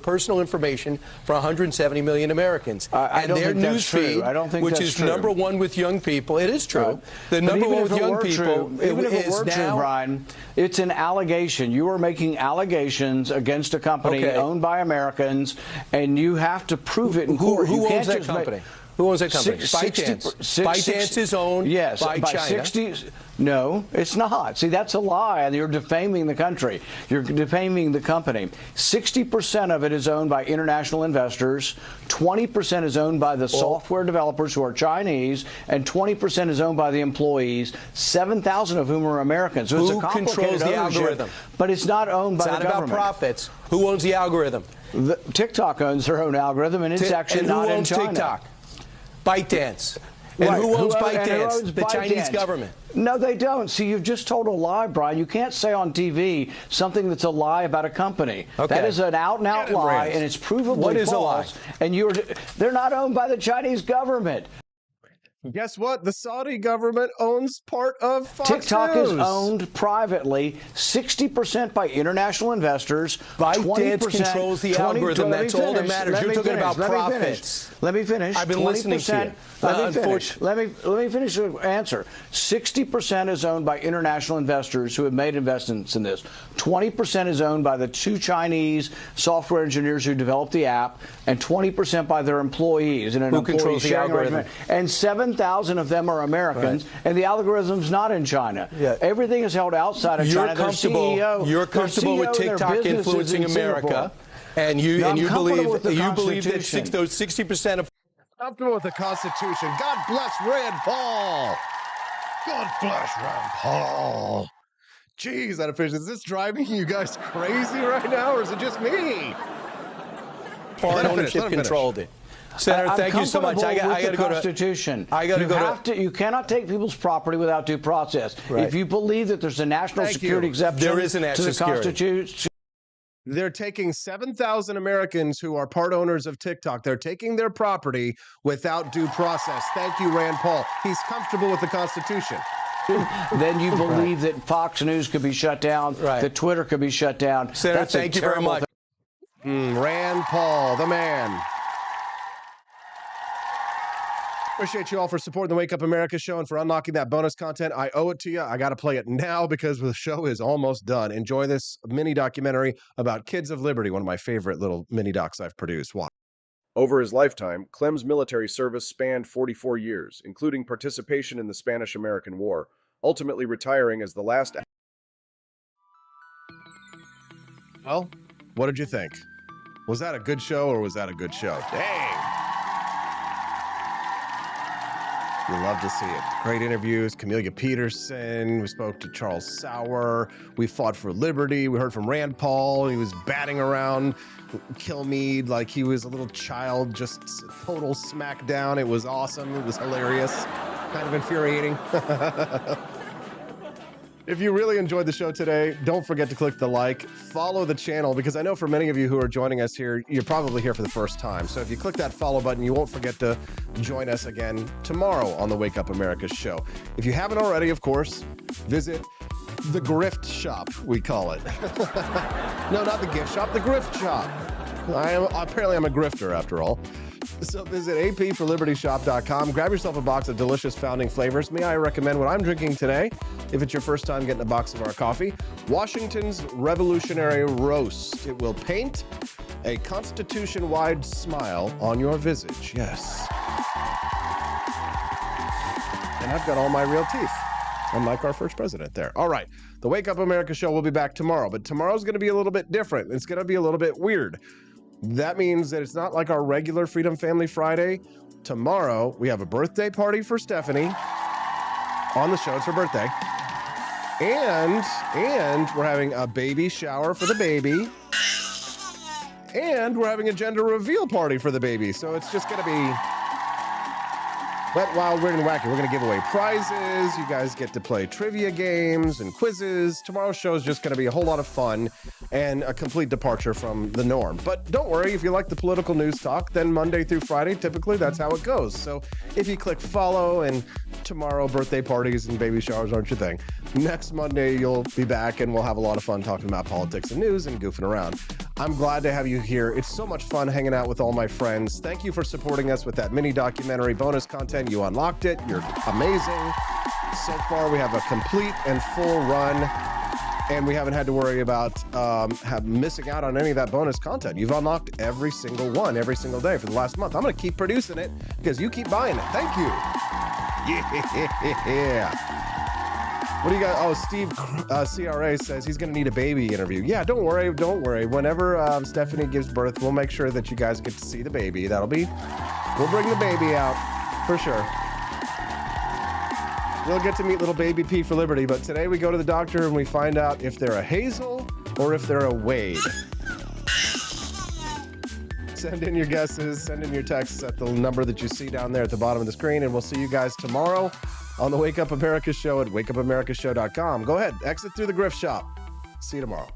personal information for 170 million Americans. And their news feed, which is number one with young people. It is true. The number one with young people even if it were true, Brian, it's an allegation. You are making allegations against a company owned by Americans, and you have to prove it in court. Who owns that company? Who owns that company? ByteDance. ByteDance is owned by China. No, it's not. See, that's a lie, and you're defaming the country. You're defaming the company. 60% of it is owned by international investors, 20% is owned by the software developers who are Chinese, and 20% is owned by the employees, 7,000 of whom are Americans. So it's a complicated controls the algorithm? But it's not owned by the government. It's not about profits. Who owns the algorithm? TikTok owns their own algorithm, and it's actually not in China. TikTok? ByteDance. And who owns ByteDance? The Chinese government. No, they don't. See, you've just told a lie, Brian. You can't say on TV something that's a lie about a company. That is an out-and-out lie, and it's provably false. And they're not owned by the Chinese government. Guess what? The Saudi government owns part of Fox TikTok News. is owned privately, 60% by international investors. ByteDance controls the algorithm. That's all that matters. You're talking about profits. Let me finish. I've been listening to you. Let me finish the answer. 60% is owned by international investors who have made investments in this. 20% is owned by the 2 Chinese software engineers who developed the app, and 20% by their employees in an who controls the algorithm. And 7,000 of them are Americans, and the algorithm's not in China. Everything is held outside of China. You're comfortable with TikTok influencing America, and you believe that 60% of comfortable with the Constitution. God bless Rand Paul. God bless Rand Paul. Jeez, that official, is this driving you guys crazy right now, or is it just me? Foreign ownership controlled it. Senator, thank you so much. I got to go to Constitution. I got to go to. You cannot take people's property without due process. Right. If you believe that there's a national security exemption there is a national to the Constitution. They're taking 7,000 Americans who are part owners of TikTok. They're taking their property without due process. Thank you, Rand Paul. He's comfortable with the Constitution. Then you believe that Fox News could be shut down, that Twitter could be shut down. Senator, thank you very much. Rand Paul, the man. Appreciate you all for supporting the Wake Up America show and for unlocking that bonus content. I owe it to you. I got to play it now because the show is almost done. Enjoy this mini documentary about Kids of Liberty, one of my favorite little mini docs I've produced. Watch. Over his lifetime, Clem's military service spanned 44 years, including participation in the Spanish-American War, ultimately retiring as the last... Well, what did you think? Was that a good show or was that a good show? Dang! You love to see it. Great interviews. Camellia Peterson. We spoke to Charles Sauer. We fought for liberty. We heard from Rand Paul. He was batting around Kilmeade like he was a little child, just total smackdown. It was awesome. It was hilarious. Kind of infuriating. If you really enjoyed the show today, don't forget to click the like, follow the channel, because I know for many of you who are joining us here, you're probably here for the first time. So if you click that follow button, you won't forget to join us again tomorrow on the Wake Up America show. If you haven't already, of course, visit the Grift Shop, we call it. No, not the gift shop, the Grift Shop. Apparently I'm a grifter after all. So visit apforlibertyshop.com. Grab yourself a box of delicious founding flavors. May I recommend what I'm drinking today? If it's your first time getting a box of our coffee, Washington's Revolutionary Roast. It will paint a Constitution-wide smile on your visage. Yes. And I've got all my real teeth, unlike our first president there. All right. The Wake Up America show will be back tomorrow, but tomorrow's going to be a little bit different. It's going to be a little bit weird. That means that it's not like our regular Freedom Family Friday. Tomorrow, we have a birthday party for Stephanie on the show. It's her birthday. And we're having a baby shower for the baby. And we're having a gender reveal party for the baby. So it's just going to be wet, wild, weird, and wacky. We're going to give away prizes. You guys get to play trivia games and quizzes. Tomorrow's show is just going to be a whole lot of fun and a complete departure from the norm. But don't worry, if you like the political news talk, then Monday through Friday, typically that's how it goes. So if you click follow, and tomorrow birthday parties and baby showers aren't your thing, next Monday you'll be back and we'll have a lot of fun talking about politics and news and goofing around. I'm glad to have you here. It's so much fun hanging out with all my friends. Thank you for supporting us with that mini documentary bonus content. You unlocked it. You're amazing. So far, we have a complete and full run, and we haven't had to worry about missing out on any of that bonus content. You've unlocked every single one, every single day for the last month. I'm going to keep producing it because you keep buying it. Thank you. Yeah. What do you got? Oh, Steve CRA says he's going to need a baby interview. Yeah, don't worry. Whenever Stephanie gives birth, we'll make sure that you guys get to see the baby. We'll bring the baby out for sure. You'll get to meet little baby P for Liberty, but today we go to the doctor and we find out if they're a Hazel or if they're a Wade. Send in your guesses, send in your texts at the number that you see down there at the bottom of the screen, and we'll see you guys tomorrow on the Wake Up America show at wakeupAmericaShow.com. Go ahead, exit through the Grift Shop. See you tomorrow.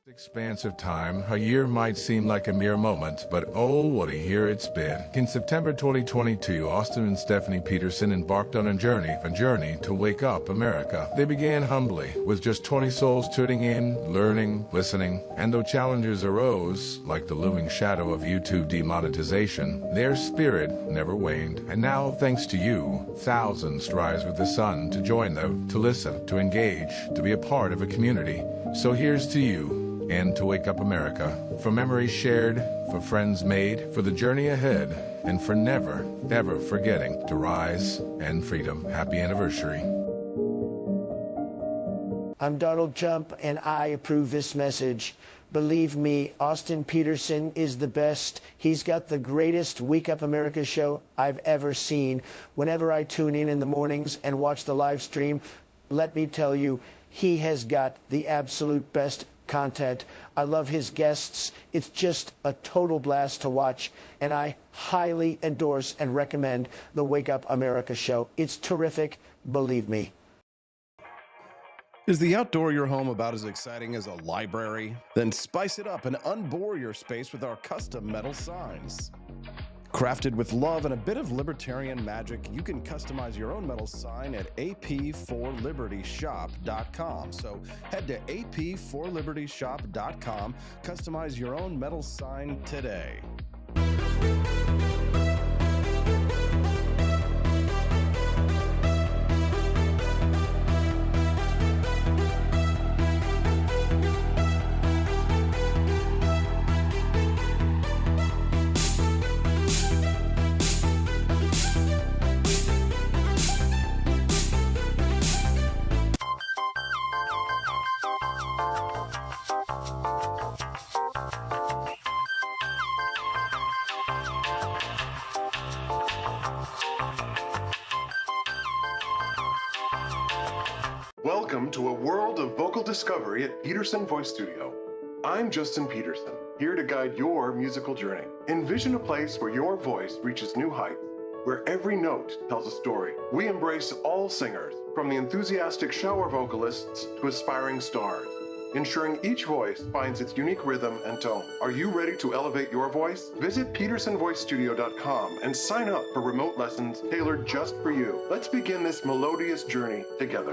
Expanse of time, a year might seem like a mere moment, but oh, what a year it's been. In September 2022, Austin and Stephanie Peterson embarked on a journey to wake up America. They began humbly, with just 20 souls tuning in, learning, listening, and though challenges arose, like the looming shadow of YouTube demonetization, their spirit never waned. And now, thanks to you, thousands rise with the sun to join them, to listen, to engage, to be a part of a community. So here's to you, and to Wake Up America, for memories shared, for friends made, for the journey ahead, and for never, ever forgetting to rise and freedom. Happy anniversary. I'm Donald Trump, and I approve this message. Believe me, Austin Peterson is the best. He's got the greatest Wake Up America show I've ever seen. Whenever I tune in the mornings and watch the live stream, let me tell you, he has got the absolute best content. I love his guests. It's just a total blast to watch, and I highly endorse and recommend the Wake Up America show. It's terrific, believe me. Is the outdoor of your home about as exciting as a library? Then spice it up and unbore your space with our custom metal signs. Crafted with love and a bit of libertarian magic, you can customize your own metal sign at apforlibertyshop.com. So head to apforlibertyshop.com, customize your own metal sign today. Welcome to a world of vocal discovery at Peterson Voice Studio. I'm Justin Peterson, here to guide your musical journey. Envision a place where your voice reaches new heights, where every note tells a story. We embrace all singers, from the enthusiastic shower vocalists to aspiring stars, ensuring each voice finds its unique rhythm and tone. Are you ready to elevate your voice? Visit PetersonVoiceStudio.com and sign up for remote lessons tailored just for you. Let's begin this melodious journey together.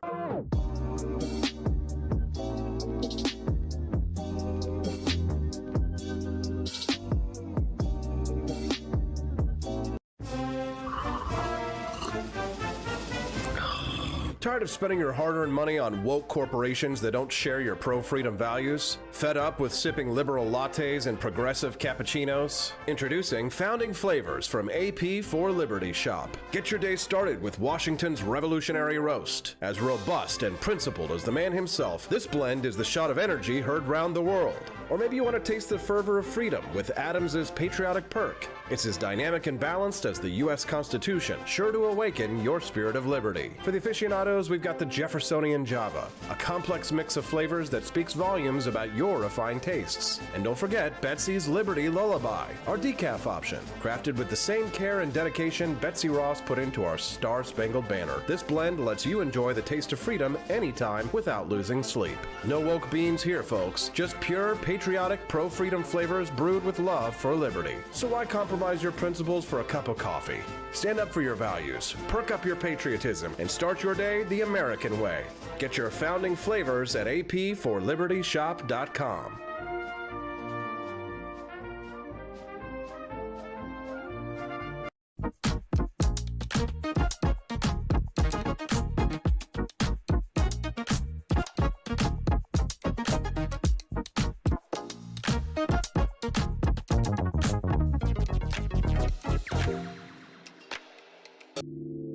Tired of spending your hard-earned money on woke corporations that don't share your pro-freedom values? Fed up with sipping liberal lattes and progressive cappuccinos? Introducing Founding Flavors from AP for Liberty Shop. Get your day started with Washington's Revolutionary Roast. As robust and principled as the man himself, this blend is the shot of energy heard round the world. Or maybe you want to taste the fervor of freedom with Adams's Patriotic Perk. It's as dynamic and balanced as the U.S. Constitution, sure to awaken your spirit of liberty. For the aficionados, we've got the Jeffersonian Java, a complex mix of flavors that speaks volumes about your refined tastes. And don't forget Betsy's Liberty Lullaby, our decaf option, crafted with the same care and dedication Betsy Ross put into our Star-Spangled Banner. This blend lets you enjoy the taste of freedom anytime without losing sleep. No woke beans here, folks. Just pure, patriotic, pro-freedom flavors brewed with love for liberty. So why compromise your principles for a cup of coffee? Stand up for your values, perk up your patriotism, and start your day the American way. Get your Founding Flavors at apforlibertyshop.com.